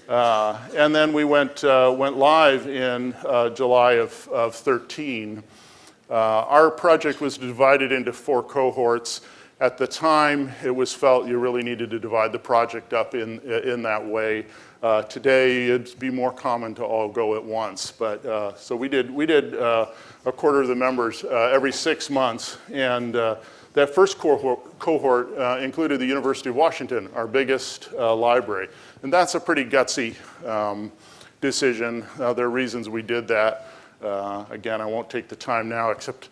And then we went live in July of 13. Our project was divided into 4 cohorts. At the time, it was felt you really needed to divide the project up in that way. Today, it'd be more common to all go at once. But so we did a quarter of the members every 6 months, and that first cohort included the University of Washington, our biggest library. And that's a pretty gutsy decision. There are reasons we did that. Again, I won't take the time now, except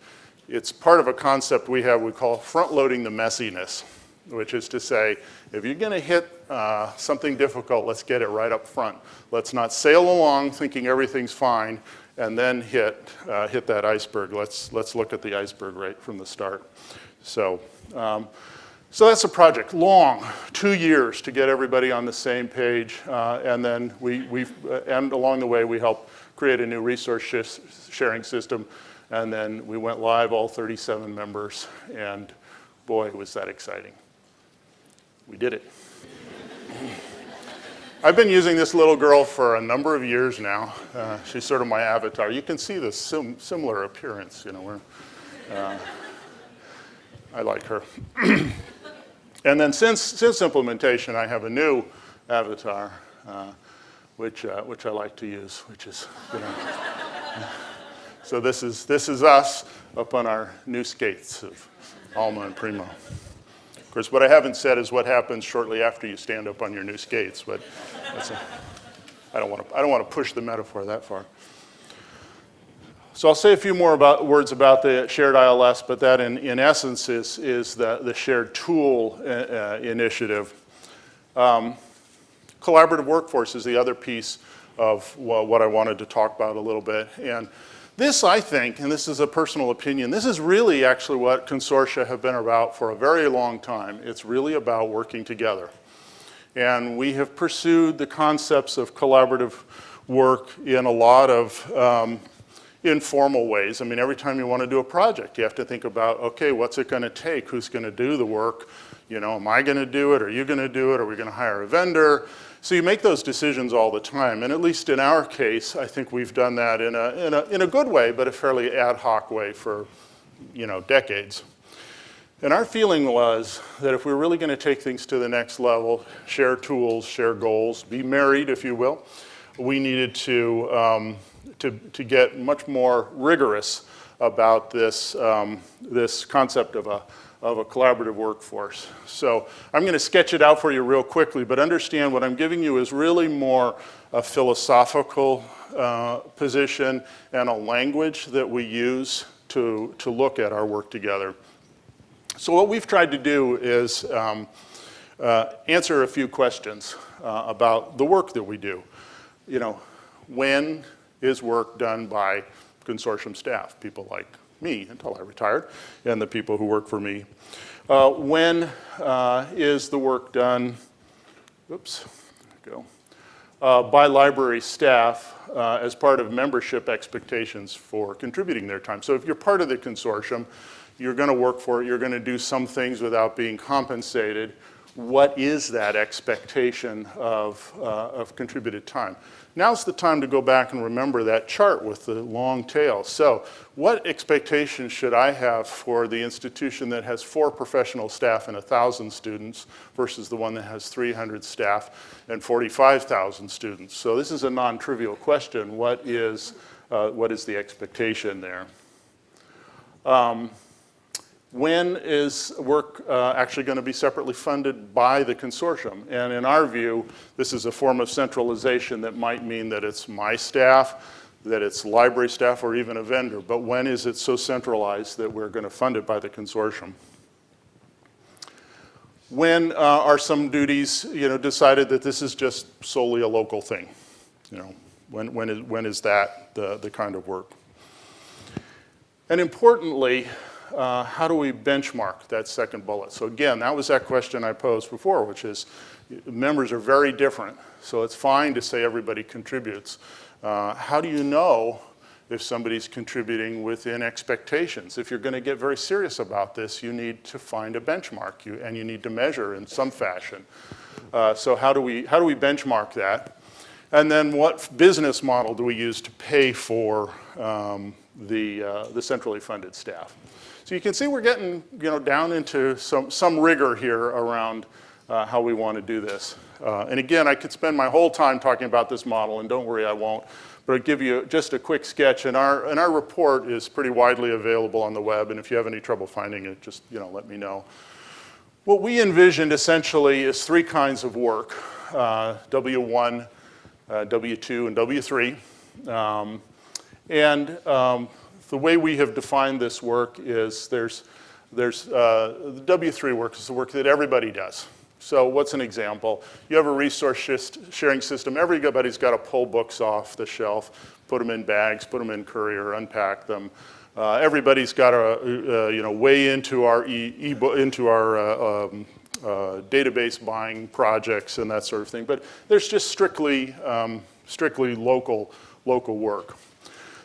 it's part of a concept we call front-loading the messiness, which is to say, if you're going to hit something difficult, let's get it right up front. Let's not sail along thinking everything's fine and then hit that iceberg. Let's look at the iceberg right from the start. So that's a project, long, 2 years to get everybody on the same page, and then and along the way we helped create a new resource sharing system, and then we went live, all 37 members, and boy, was that exciting. We did it. I've been using this little girl for a number of years now. She's sort of my avatar. You can see the similar appearance, I like her. And then since implementation, I have a new avatar, which I like to use, which is, so this is us up on our new skates of Alma and Primo. Of course, what I haven't said is what happens shortly after you stand up on your new skates, but I don't want to push the metaphor that far. So I'll say a few more words about the shared ILS, but that in essence is the shared tool initiative. Collaborative workforce is the other piece of what I wanted to talk about a little bit. And this, I think, and this is a personal opinion, this is really actually what consortia have been about for a very long time. It's really about working together. And we have pursued the concepts of collaborative work in a lot of informal ways. I mean, every time you want to do a project, you have to think about, okay, what's it going to take? Who's going to do the work? You know, am I going to do it? Are you going to do it? Are we going to hire a vendor? So you make those decisions all the time. And at least in our case, I think we've done that in a good way, but a fairly ad hoc way for, you know, decades. And our feeling was that if we were really going to take things to the next level, share tools, share goals, be married, if you will, we needed to get much more rigorous about this, this concept of a collaborative workforce. So I'm going to sketch it out for you real quickly, but understand what I'm giving you is really more a philosophical position and a language that we use to look at our work together. So what we've tried to do is answer a few questions about the work that we do. You know, when is work done by consortium staff, people like me until I retired, and the people who work for me? When is the work done, oops, there we go, by library staff as part of membership expectations for contributing their time? So if you're part of the consortium, you're going to work for it, you're going to do some things without being compensated. What is that expectation of contributed time? Now's the time to go back and remember that chart with the long tail. So what expectations should I have for the institution that has 4 professional staff and 1,000 students versus the one that has 300 staff and 45,000 students? So this is a non-trivial question. What is the expectation there? When is work actually going to be separately funded by the consortium? And in our view, this is a form of centralization that might mean that it's my staff, that it's library staff, or even a vendor. But when is it so centralized that we're going to fund it by the consortium? When are some duties, you know, decided that this is just solely a local thing? You know, when is that the kind of work? And importantly, how do we benchmark that second bullet? So again, that was that question I posed before, which is members are very different. So it's fine to say everybody contributes. How do you know if somebody's contributing within expectations? If you're going to get very serious about this, you need to find a benchmark, and you need to measure in some fashion. So how do we benchmark that? And then what business model do we use to pay for the centrally funded staff? So you can see we're getting, you know, down into some rigor here around how we want to do this. And again, I could spend my whole time talking about this model, and don't worry, I won't. But I'll give you just a quick sketch. And our report is pretty widely available on the web. And if you have any trouble finding it, just, you know, let me know. What we envisioned essentially is 3 kinds of work: W1, W2, and W3. The way we have defined this work is there's the W3 work is the work that everybody does. So what's an example? You have a resource sharing system. Everybody's got to pull books off the shelf, put them in bags, put them in courier, unpack them. Everybody's got to you know, weigh into our database buying projects and that sort of thing. But there's just strictly local work.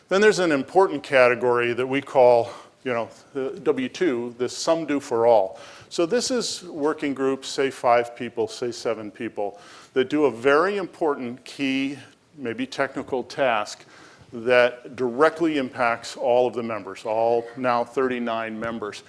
Then there's an important category that we call, you know, the W2, the some do for all. So this is working groups, say 5 people, say 7 people, that do a very important key, maybe technical task that directly impacts all of the members, all now 39 members.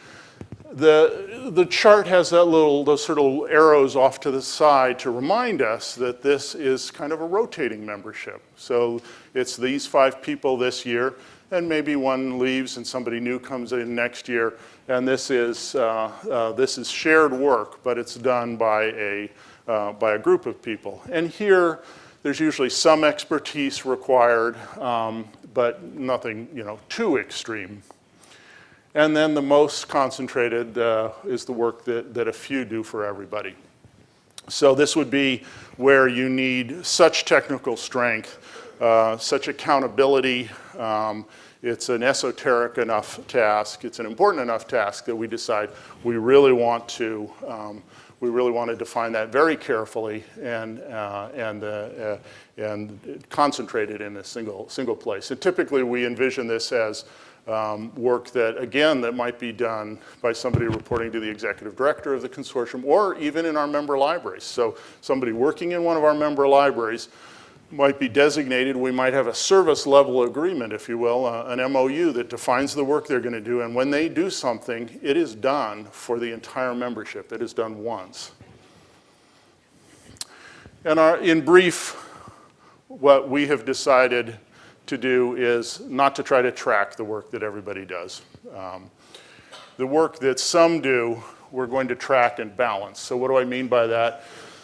The chart has those sort of arrows off to the side to remind us that this is kind of a rotating membership. So it's these 5 people this year, and maybe one leaves and somebody new comes in next year. And this is shared work, but it's done by a group of people. And here, there's usually some expertise required, but nothing, you know, too extreme. And then the most concentrated is the work that a few do for everybody. So this would be where you need such technical strength, such accountability. It's an esoteric enough task. It's an important enough task that we decide we really want to we really want to define that very carefully and concentrate it in a single place. And typically we envision this as work that, again, that might be done by somebody reporting to the executive director of the consortium, or even in our member libraries. So somebody working in one of our member libraries might be designated. We might have a service level agreement, if you will, an MOU that defines the work they're going to do. And when they do something, it is done for the entire membership. It is done once. And in brief, what we have decided to do is not to try to track the work that everybody does. The work that some do, we're going to track and balance. So what do I mean by that?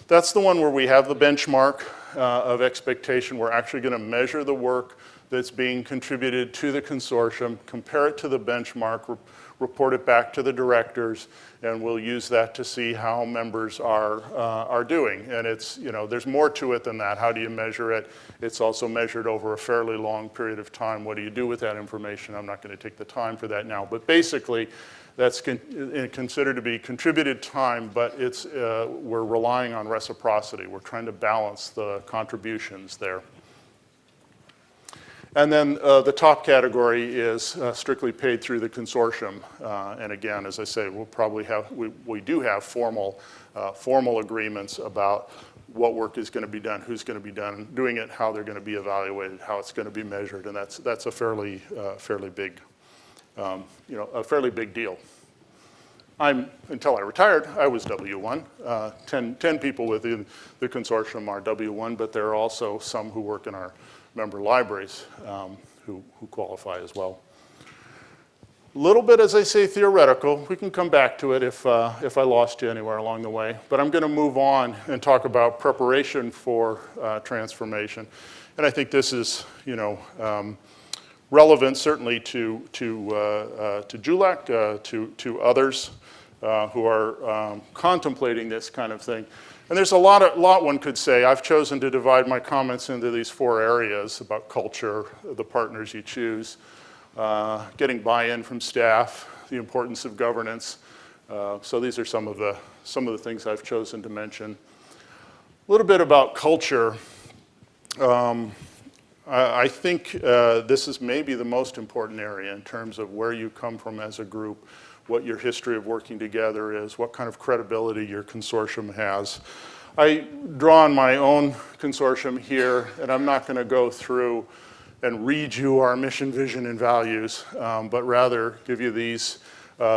That's the one where we have the benchmark of expectation. We're actually going to measure the work that's being contributed to the consortium, compare it to the benchmark, report it back to the directors, and we'll use that to see how members are doing. And it's, you know, there's more to it than that. How do you measure it? It's also measured over a fairly long period of time. What do you do with that information? I'm not going to take the time for that now. But basically, that's considered to be contributed time, but it's, we're relying on reciprocity. We're trying to balance the contributions there. And then the top category is strictly paid through the consortium. And again, as I say, we'll probably have, we do have formal agreements about what work is going to be done, who's going to be doing it, how they're going to be evaluated, how it's going to be measured, and that's a fairly big, a fairly big deal. Until I retired, I was W1. 10 people within the consortium are W1, but there are also some who work in our member libraries who qualify as well. A little bit, as I say, theoretical. We can come back to it if I lost you anywhere along the way. But I'm going to move on and talk about preparation for transformation. And I think this is, relevant certainly to JULAC, to others who are contemplating this kind of thing. And there's a lot one could say. I've chosen to divide my comments into these 4 areas about culture, the partners you choose, getting buy-in from staff, the importance of governance. So these are some of the things I've chosen to mention. A little bit about culture. I think this is maybe the most important area in terms of where you come from as a group, what your history of working together is, what kind of credibility your consortium has. I draw on my own consortium here, and I'm not going to go through and read you our mission, vision, and values, but rather give you these.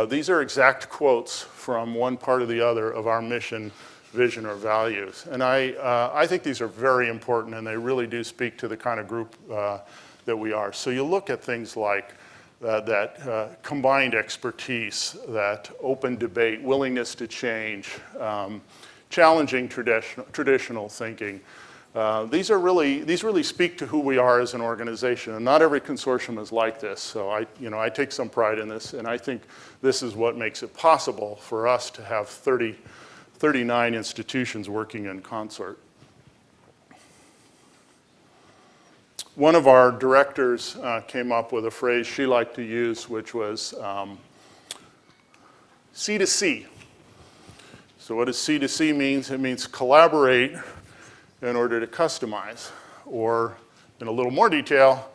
These are exact quotes from one part or the other of our mission, vision, or values. And I think these are very important, and they really do speak to the kind of group that we are. So you look at things like that combined expertise, that open debate, willingness to change, challenging traditional thinking. These really speak to who we are as an organization, and not every consortium is like this. So I take some pride in this, and I think this is what makes it possible for us to have 39 institutions working in concert. One of our directors came up with a phrase she liked to use, which was C to C. So what does C to C means? It means collaborate in order to customize, or in a little more detail,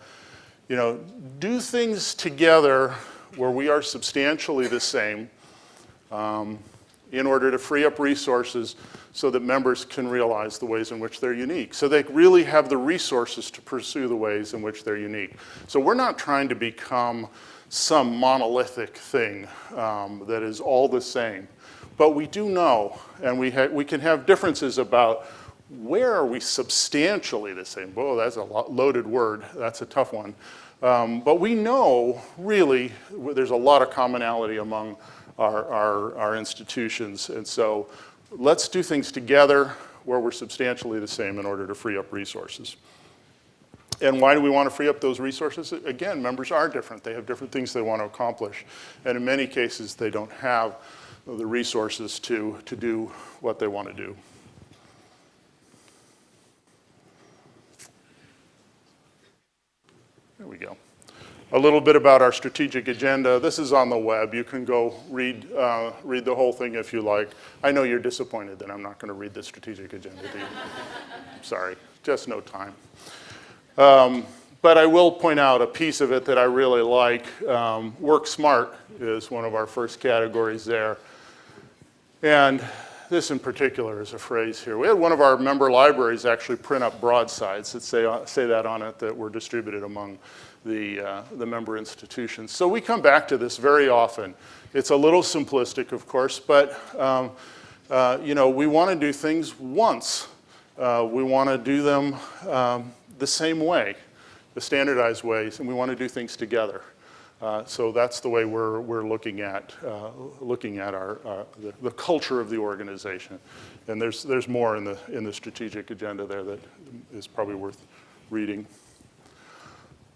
do things together where we are substantially the same in order to free up resources so that members can realize the ways in which they're unique. So they really have the resources to pursue the ways in which they're unique. So we're not trying to become some monolithic thing that is all the same. But we do know, and we can have differences about where are we substantially the same. Whoa, that's a loaded word. That's a tough one. But we know, really, there's a lot of commonality among our institutions. And so let's do things together where we're substantially the same in order to free up resources. And why do we want to free up those resources? Again, members are different. They have different things they want to accomplish. And in many cases, they don't have the resources to do what they want to do. There we go. a little bit about our strategic agenda. This is on the web. You can go read the whole thing if you like. I know you're disappointed that I'm not going to read the strategic agenda to you. Sorry, just no time. But I will point out a piece of it that I really like. Work smart is one of our first categories there. And this in particular is a phrase here. We had one of our member libraries actually print up broadsides that say that on it, that were distributed among the member institutions. So we come back to this very often. It's a little simplistic, of course, but we want to do things once. We want to do them the same way, the standardized ways, and we want to do things together. So that's the way we're looking at the culture of the organization. And there's more in the strategic agenda there that is probably worth reading.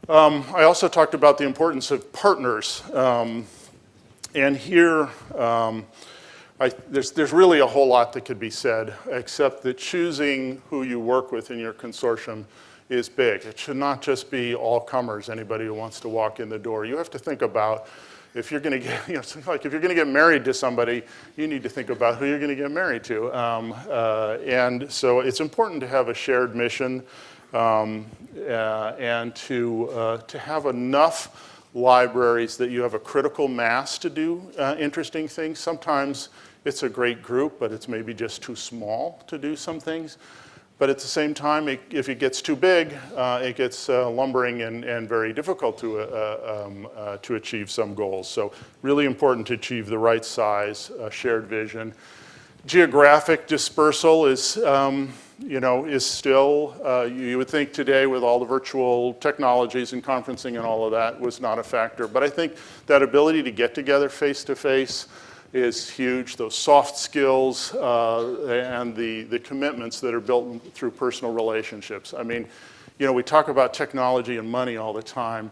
I also talked about the importance of partners. And here, there's really a whole lot that could be said, except that choosing who you work with in your consortium is big. It should not just be all comers, anybody who wants to walk in the door. You have to think about, if you're going to get, if you're going to get married to somebody, you need to think about who you're going to get married to. And so it's important to have a shared mission and to have enough libraries that you have a critical mass to do interesting things. Sometimes it's a great group, but it's maybe just too small to do some things. But at the same time, if it gets too big, it gets lumbering and very difficult to achieve some goals. So really important to achieve the right size, shared vision. Geographic dispersal is still, you would think today with all the virtual technologies and conferencing and all of that was not a factor. But I think that ability to get together face to face is huge. Those soft skills and the commitments that are built through personal relationships. I mean, we talk about technology and money all the time,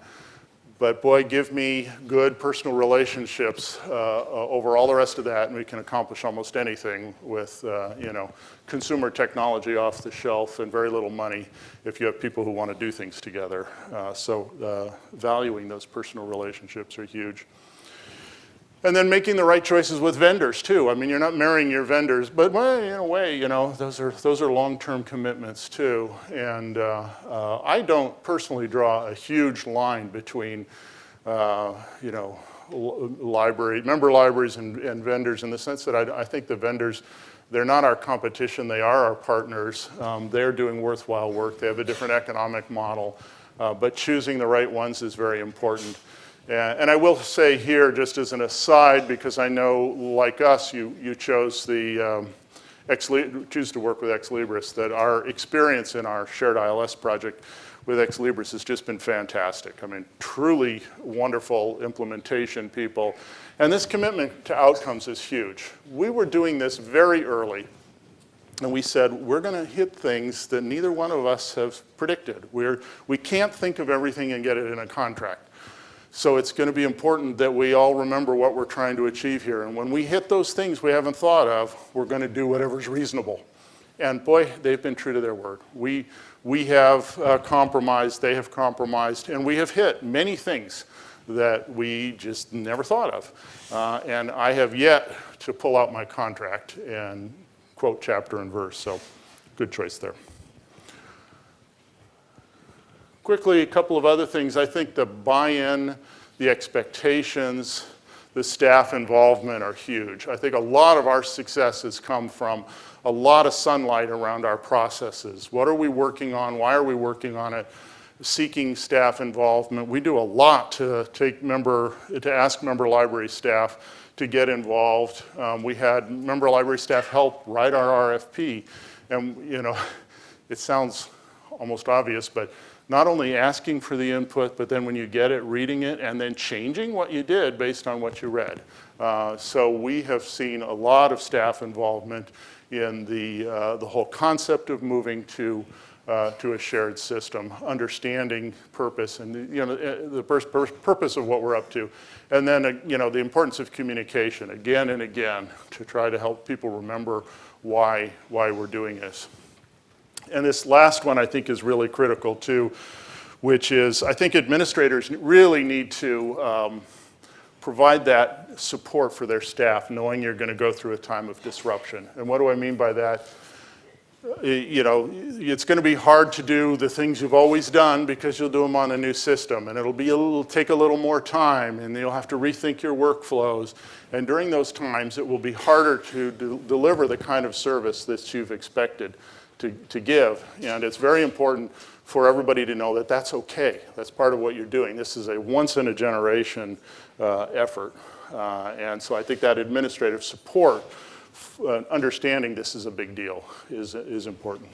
but boy, give me good personal relationships over all the rest of that, and we can accomplish almost anything with, consumer technology off the shelf and very little money if you have people who want to do things together. So valuing those personal relationships are huge. And then making the right choices with vendors too. I mean, you're not marrying your vendors, but well, in a way, those are long-term commitments too. And I don't personally draw a huge line between, member libraries and vendors, in the sense that I think the vendors, they're not our competition, they are our partners. They're doing worthwhile work. They have a different economic model, but choosing the right ones is very important. And I will say here, just as an aside, because I know, like us, you chose choose to work with Ex Libris, that our experience in our shared ILS project with Ex Libris has just been fantastic. I mean, truly wonderful implementation people. And this commitment to outcomes is huge. We were doing this very early. And we said, we're going to hit things that neither one of us have predicted. We can't think of everything and get it in a contract. So it's going to be important that we all remember what we're trying to achieve here. And when we hit those things we haven't thought of, we're going to do whatever's reasonable. And boy, they've been true to their word. We have compromised, they have compromised, and we have hit many things that we just never thought of. And I have yet to pull out my contract and quote chapter and verse, so good choice there. Quickly, a couple of other things. I think the buy-in, the expectations, the staff involvement are huge. I think a lot of our success has come from a lot of sunlight around our processes. What are we working on? Why are we working on it? Seeking staff involvement. We do a lot to ask member library staff to get involved. We had member library staff help write our RFP. And it sounds almost obvious, but not only asking for the input, but then when you get it, reading it, and then changing what you did based on what you read. So we have seen a lot of staff involvement in the whole concept of moving to a shared system, understanding purpose and the purpose of what we're up to, and then the importance of communication again and again to try to help people remember why we're doing this. And this last one I think is really critical too. which is I think administrators really need to provide that support for their staff, knowing you're going to go through a time of disruption. And what do I mean by that? You know, it's going to be hard to do the things you've always done because you'll do them on a new system, and it'll take a little more time, and you'll have to rethink your workflows. And during those times, it will be harder to deliver the kind of service that you've expected to give. And it's very important for everybody to know that that's okay. That's part of what you're doing. This is a once-in-a-generation effort. And so I think that administrative support, understanding this is a big deal, is important.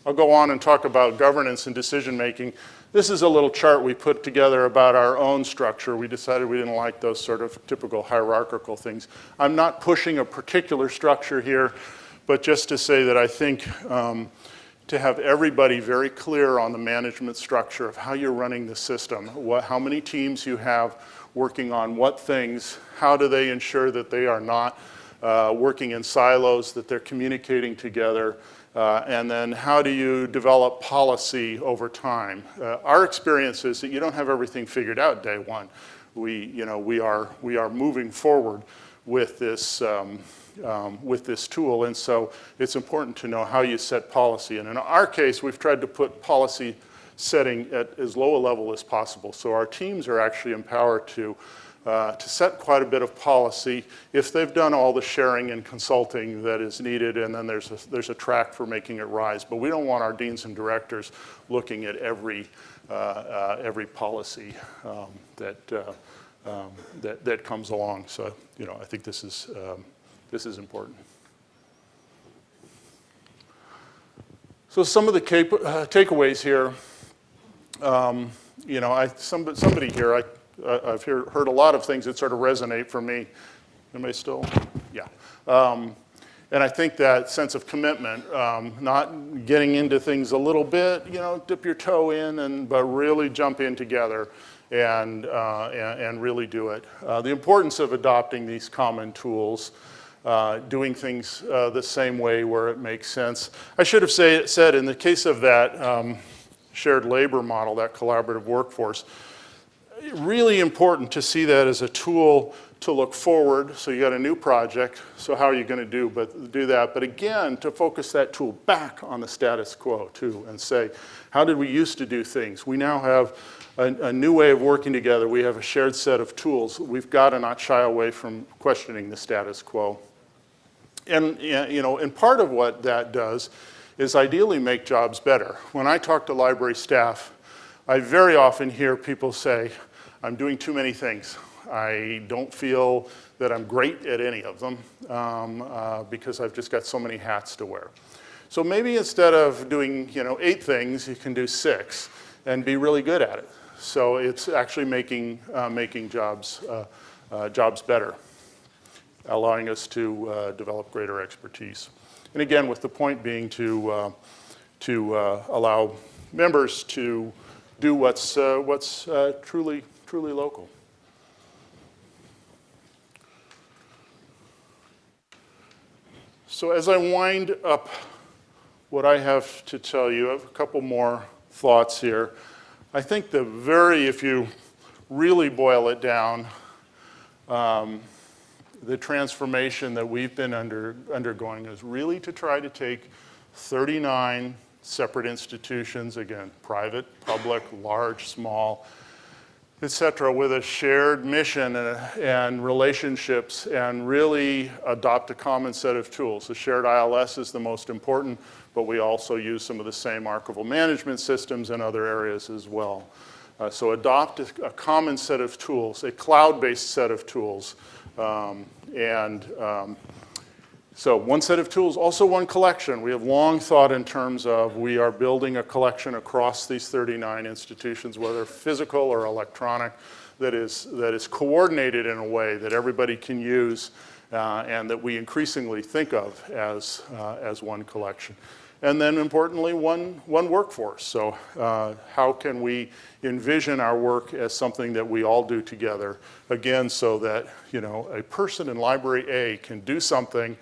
I'll go on and talk about governance and decision making. This is a little chart we put together about our own structure. We decided we didn't like those sort of typical hierarchical things. I'm not pushing a particular structure here, but just to say that I think to have everybody very clear on the management structure of how you're running the system, how many teams you have working on what things, how do they ensure that they are not working in silos, that they're communicating together, and then how do you develop policy over time? Our experience is that you don't have everything figured out day one. We are moving forward with this tool, and so it's important to know how you set policy. And in our case, we've tried to put policy setting at as low a level as possible. So our teams are actually empowered to set quite a bit of policy if they've done all the sharing and consulting that is needed, and then there's a track for making it rise. But we don't want our deans and directors looking at every policy that comes along. So I think this is important. So some of the takeaways here. Somebody here, I've heard a lot of things that sort of resonate for me. Anybody still? Yeah. And I think that sense of commitment, not getting into things a little bit, dip your toe in, but really jump in together and really do it. The importance of adopting these common tools, doing things the same way where it makes sense. I should have said in the case of that shared labor model, that collaborative workforce, really important to see that as a tool to look forward. So you got a new project, so how are you going to do that? But again, to focus that tool back on the status quo too, and say, how did we used to do things? We now have a new way of working together. We have a shared set of tools. We've got to not shy away from questioning the status quo. And part of what that does is ideally make jobs better. When I talk to library staff, I very often hear people say, I'm doing too many things. I don't feel that I'm great at any of them because I've just got so many hats to wear. So maybe instead of doing 8 things, you can do 6 and be really good at it. So it's actually making jobs better, allowing us to develop greater expertise. And again, with the point being to allow members to do what's truly local. So as I wind up what I have to tell you, I have a couple more thoughts here. I think if you really boil it down, the transformation that we've been undergoing is really to try to take 39 separate institutions, again, private, public, large, small, et cetera, with a shared mission and relationships, and really adopt a common set of tools. The shared ILS is the most important, but we also use some of the same archival management systems in other areas as well. So adopt a common set of tools, a cloud-based set of tools. So one set of tools, also one collection. We have long thought in terms of we are building a collection across these 39 institutions, whether physical or electronic, that is coordinated in a way that everybody can use and that we increasingly think of as one collection. And then importantly, one workforce. So how can we envision our work as something that we all do together, again, so that a person in Library A can do something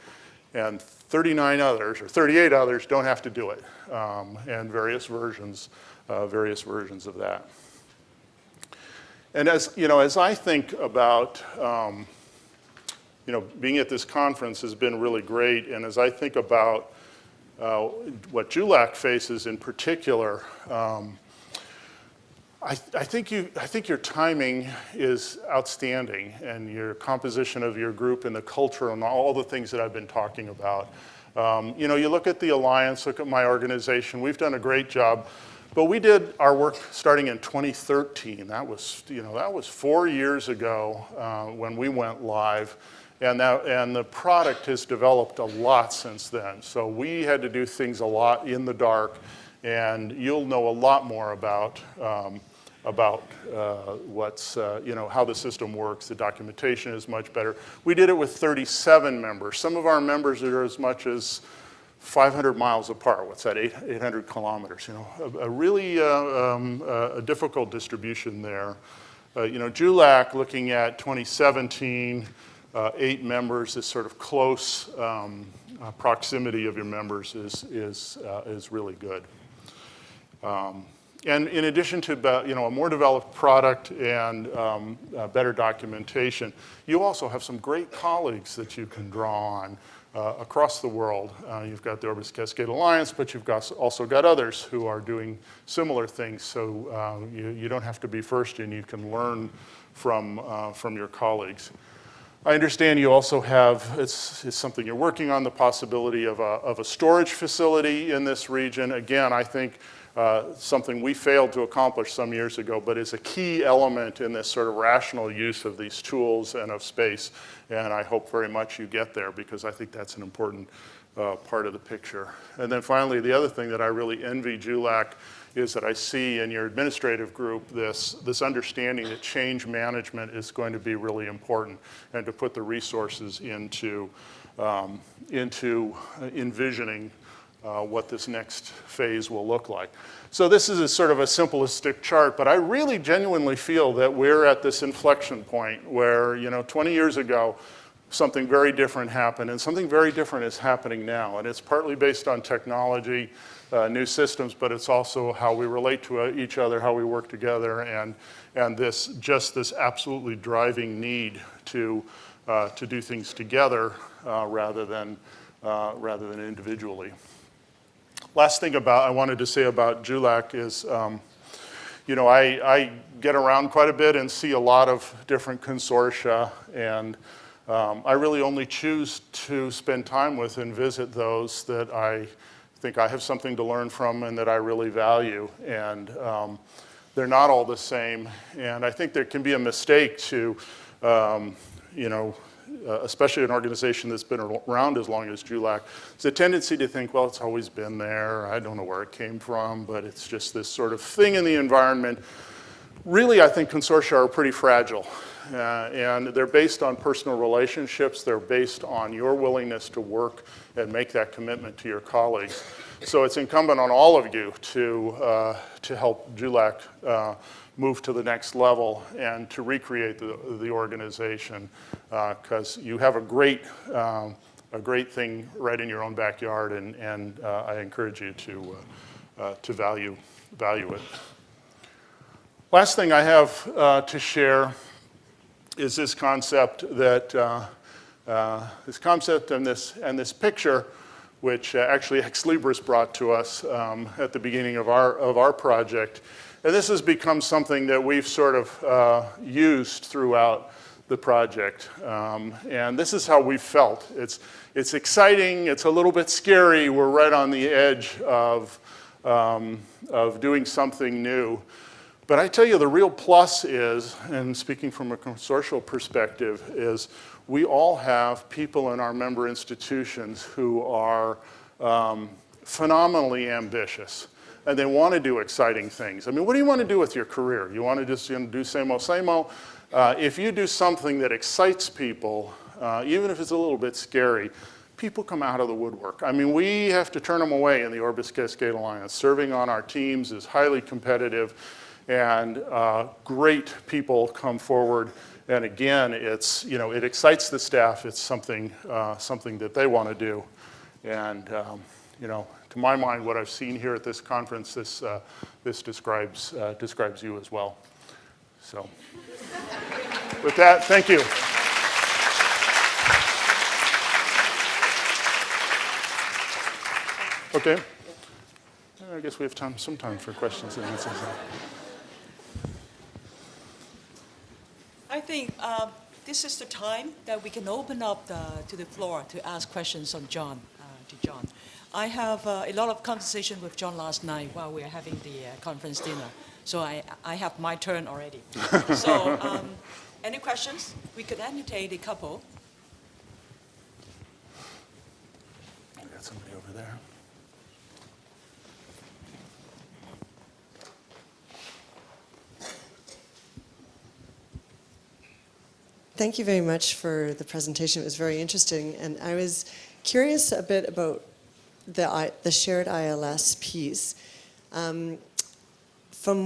and 39 others or 38 others don't have to do it, and various versions of that. And as I think about, being at this conference has been really great, and as I think about what JULAC faces in particular, I think your timing is outstanding, and your composition of your group and the culture and all the things that I've been talking about. You look at the Alliance, look at my organization, we've done a great job, but we did our work starting in 2013. That was 4 years ago when we went live, and the product has developed a lot since then. So we had to do things a lot in the dark, and you'll know a lot more about what's, how the system works. The documentation is much better. We did it with 37 members. Some of our members are as much as 500 miles apart. What's that, 800 kilometers? A really a difficult distribution there. JULAC, looking at 2017, 8 members, this sort of close proximity of your members is really good. And in addition to a more developed product and better documentation, you also have some great colleagues that you can draw on across the world. You've got the Orbis Cascade Alliance, but you've also got others who are doing similar things. So you don't have to be first, and you can learn from your colleagues. I understand you also have, it's something you're working on, the possibility of a storage facility in this region. Again, I think something we failed to accomplish some years ago, but is a key element in this sort of rational use of these tools and of space. And I hope very much you get there, because I think that's an important part of the picture. And then finally, the other thing that I really envy JULAC is that I see in your administrative group this understanding that change management is going to be really important, and to put the resources into envisioning what this next phase will look like. So this is a sort of a simplistic chart, but I really genuinely feel that we're at this inflection point where, 20 years ago, something very different happened, and something very different is happening now. And it's partly based on technology, new systems, but it's also how we relate to each other, how we work together, and this absolutely driving need to do things together rather than individually. Last thing I wanted to say about JULAC is, I get around quite a bit and see a lot of different consortia, and I really only choose to spend time with and visit those that I think I have something to learn from and that I really value. And they're not all the same, and I think there can be a mistake to, especially an organization that's been around as long as JULAC, there's a tendency to think, well, it's always been there, I don't know where it came from, but it's just this sort of thing in the environment. Really, I think consortia are pretty fragile, and they're based on personal relationships, they're based on your willingness to work and make that commitment to your colleagues. So it's incumbent on all of you to help JULAC move to the next level and to recreate the organization, because you have a great thing right in your own backyard, and I encourage you to value it. Last thing I have to share is this concept and this picture, which actually Ex Libris brought to us at the beginning of our project. And this has become something that we've sort of used throughout the project. And this is how we felt. It's exciting, it's a little bit scary, we're right on the edge of doing something new. But I tell you, the real plus is, and speaking from a consortial perspective, is we all have people in our member institutions who are phenomenally ambitious, and they want to do exciting things. I mean, what do you want to do with your career? You want to just do same old, same old? If you do something that excites people, even if it's a little bit scary, people come out of the woodwork. I mean, we have to turn them away in the Orbis Cascade Alliance. Serving on our teams is highly competitive, and great people come forward. And again, it excites the staff. It's something that they want to do. And you know, to my mind, what I've seen here at this conference, this describes you as well. So, with that, thank you. Okay. I guess we have some time for questions and answers. I think this is the time that we can open up to the floor to ask questions on John, to John. I have a lot of conversation with John last night while we were having the conference dinner, so I have my turn already. So, any questions? We could entertain a couple. I got somebody over there. Thank you very much for the presentation. It was very interesting. And I was curious a bit about the shared ILS piece. From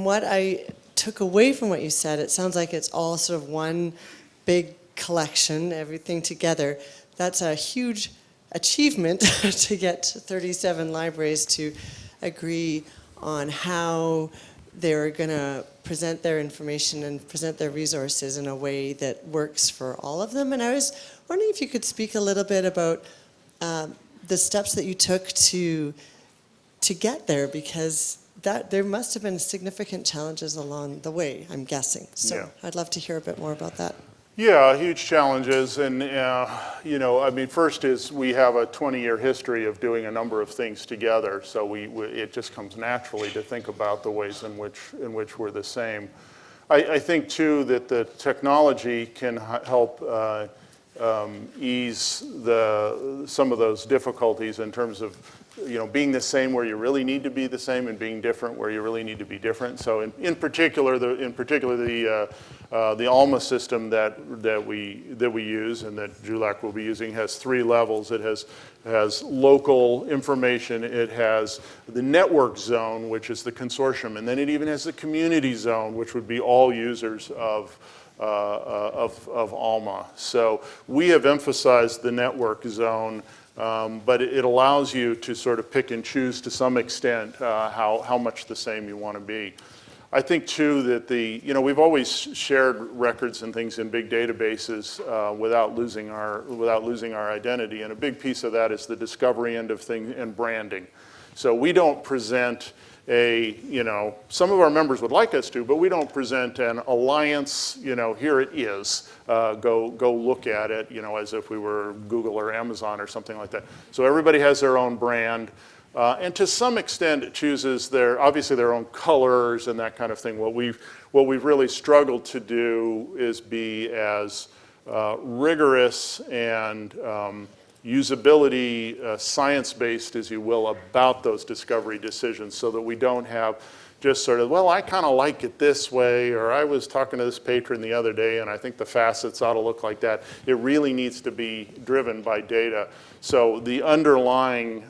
what I took away from what you said, it sounds like it's all sort of one big collection, everything together. That's a huge achievement to get 37 libraries to agree on how they're going to present their information and present their resources in a way that works for all of them. And I was wondering if you could speak a little bit about the steps that you took to get there, because there must have been significant challenges along the way, I'm guessing. So Yeah. I'd love to hear a bit more about that. Yeah, huge challenges, and you know, I mean, first is we have a 20-year history of doing a number of things together, so it just comes naturally to think about the ways in which we're the same. I think too that the technology can help ease some of those difficulties in terms of, you know, being the same where you really need to be the same and being different where you really need to be different. So in particular the ALMA system that we use and that Julak will be using has 3 levels. It has local information, it has the network zone, which is the consortium, and then it even has the community zone, which would be all users of ALMA. So we have emphasized the network zone, but it allows you to sort of pick and choose to some extent how much the same you want to be. I think too that you know, we've always shared records and things in big databases without losing our identity, and a big piece of that is the discovery end of things and branding. So we don't present you know, some of our members would like us to, but we don't present an alliance, you know, here it is, go look at it, you know, as if we were Google or Amazon or something like that. So everybody has their own brand. And to some extent, it chooses obviously their own colors and that kind of thing. What we've really struggled to do is be as rigorous and usability science-based, as you will, about those discovery decisions, so that we don't have just sort of, well, I kind of like it this way, or I was talking to this patron the other day and I think the facets ought to look like that. It really needs to be driven by data. So the underlying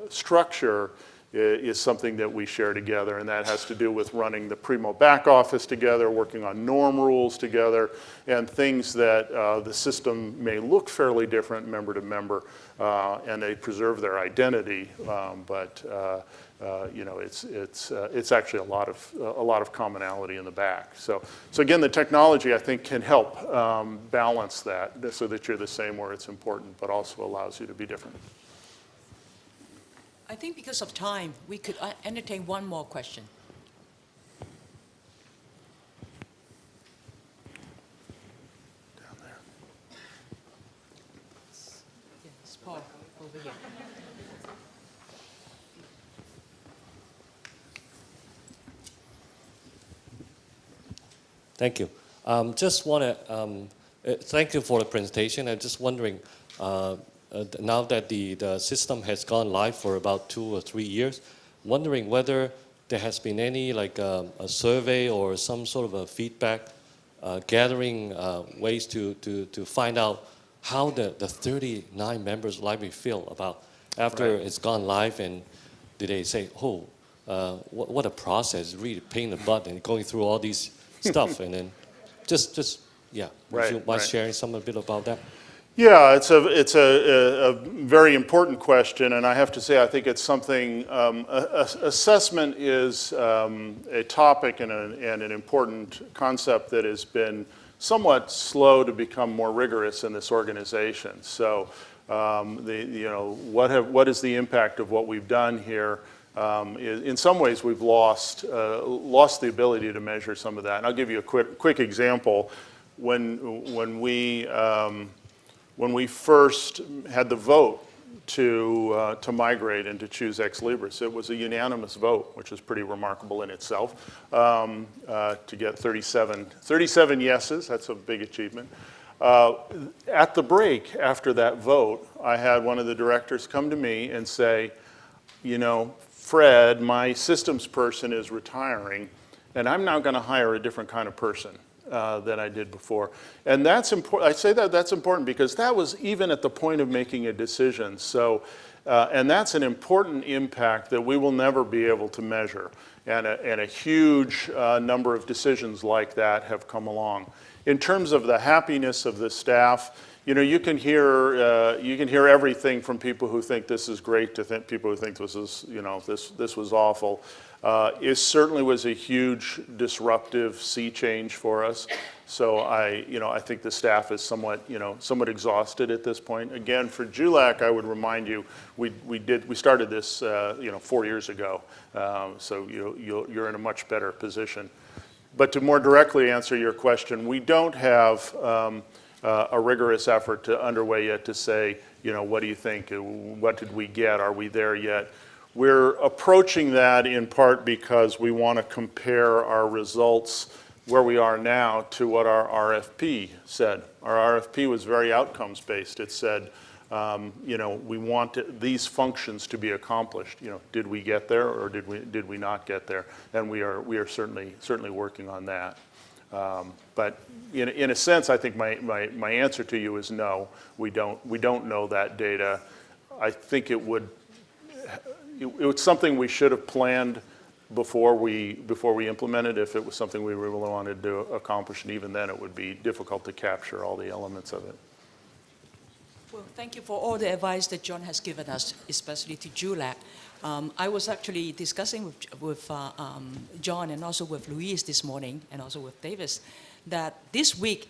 structure is something that we share together, and that has to do with running the Primo back office together, working on norm rules together, and things that the system may look fairly different member to member, and they preserve their identity, but you know, it's actually a lot of commonality in the back. So again, the technology, I think, can help balance that so that you're the same where it's important, but also allows you to be different. I think because of time, we could entertain one more question. Down there. Yes, Paul, over here. Thank you. Just want to thank you for the presentation. I'm just wondering, now that the system has gone live for about 2 or 3 years, wondering whether there has been any like a survey or some sort of a feedback gathering ways to find out how the 39 members library feel about after it's gone live, and did they say, oh, what a process, really pain in the butt and going through all these stuff, and then just yeah, would you mind sharing a bit about that? Yeah, it's a very important question, and I have to say I think it's something, assessment is a topic and an important concept that has been somewhat slow to become more rigorous in this organization. So, what is the impact of what we've done here? In some ways, we've lost the ability to measure some of that. And I'll give you a quick example. When we first had the vote to migrate and to choose Ex Libris, it was a unanimous vote, which is pretty remarkable in itself, to get 37 yeses. That's a big achievement. At the break after that vote, I had one of the directors come to me and say, you know, Fred, my systems person is retiring, and I'm now going to hire a different kind of person than I did before. And that's important. I say that's important because that was even at the point of making a decision. So, and that's an important impact that we will never be able to measure. And a huge number of decisions like that have come along. In terms of the happiness of the staff, you know, you can hear everything from people who think this is great to people who think this is, you know, this was awful. It certainly was a huge disruptive sea change for us. So I think the staff is somewhat exhausted at this point. Again, for JULAC, I would remind you, we started this, 4 years ago. So you're in a much better position. But to more directly answer your question, we don't have a rigorous effort underway yet to say, you know, what do you think? What did we get? Are we there yet? We're approaching that in part because we want to compare our results where we are now to what our RFP said. Our RFP was very outcomes based. It said, we want these functions to be accomplished. You know, did we get there or did we not get there? And we are certainly working on that. But in a sense, I think my answer to you is no. We don't know that data. I think it's something we should have planned before we implemented. If it was something we really wanted to accomplish, and even then, it would be difficult to capture all the elements of it. Well, thank you for all the advice that John has given us, especially to JULAC. I was actually discussing with John and also with Louise this morning, and also with Davis, that this week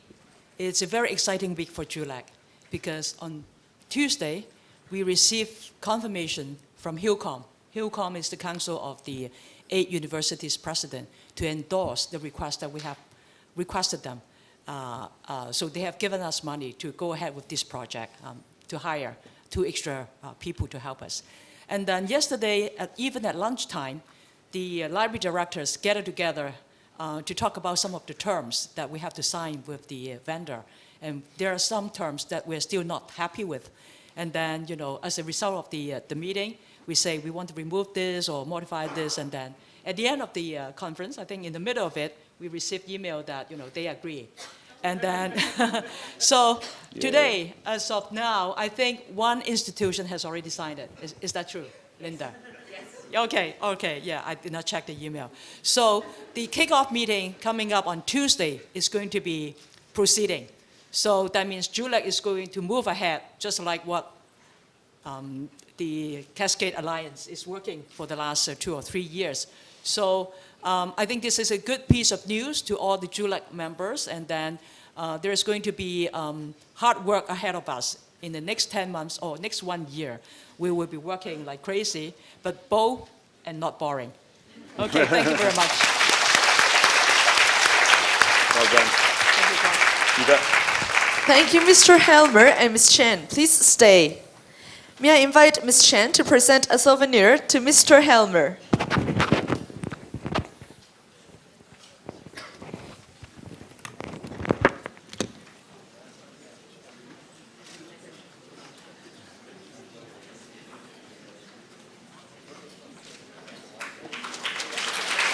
is a very exciting week for JULAC, because on Tuesday we received confirmation from HKUST. HKUST is the Council of the 8 Universities President to endorse the request that we have requested them. So they have given us money to go ahead with this project, to hire 2 extra people to help us. And then yesterday, even at lunchtime, the library directors gathered together to talk about some of the terms that we have to sign with the vendor. And there are some terms that we're still not happy with. And then, as a result of the meeting, we say we want to remove this or modify this. And then at the end of the conference, I think in the middle of it, we received email that, they agree. And then, so today, as of now, I think one institution has already signed it. Is that true, Linda? Yes. Okay, yeah, I did not check the email. So the kickoff meeting coming up on Tuesday is going to be proceeding. So that means JULAC is going to move ahead, just like what the Cascade Alliance is working for the last 2 or 3 years. So I think this is a good piece of news to all the JULAC members, and then there is going to be hard work ahead of us in the next 10 months or next 1 year. We will be working like crazy, but bold and not boring. Okay, thank you very much. Well done. Thank you, John. You bet. Thank you, Mr. Elmer and Ms. Chen. Please stay. May I invite Ms. Chen to present a souvenir to Mr. Elmer.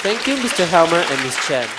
Thank you, Mr. Elmer and Ms. Chen.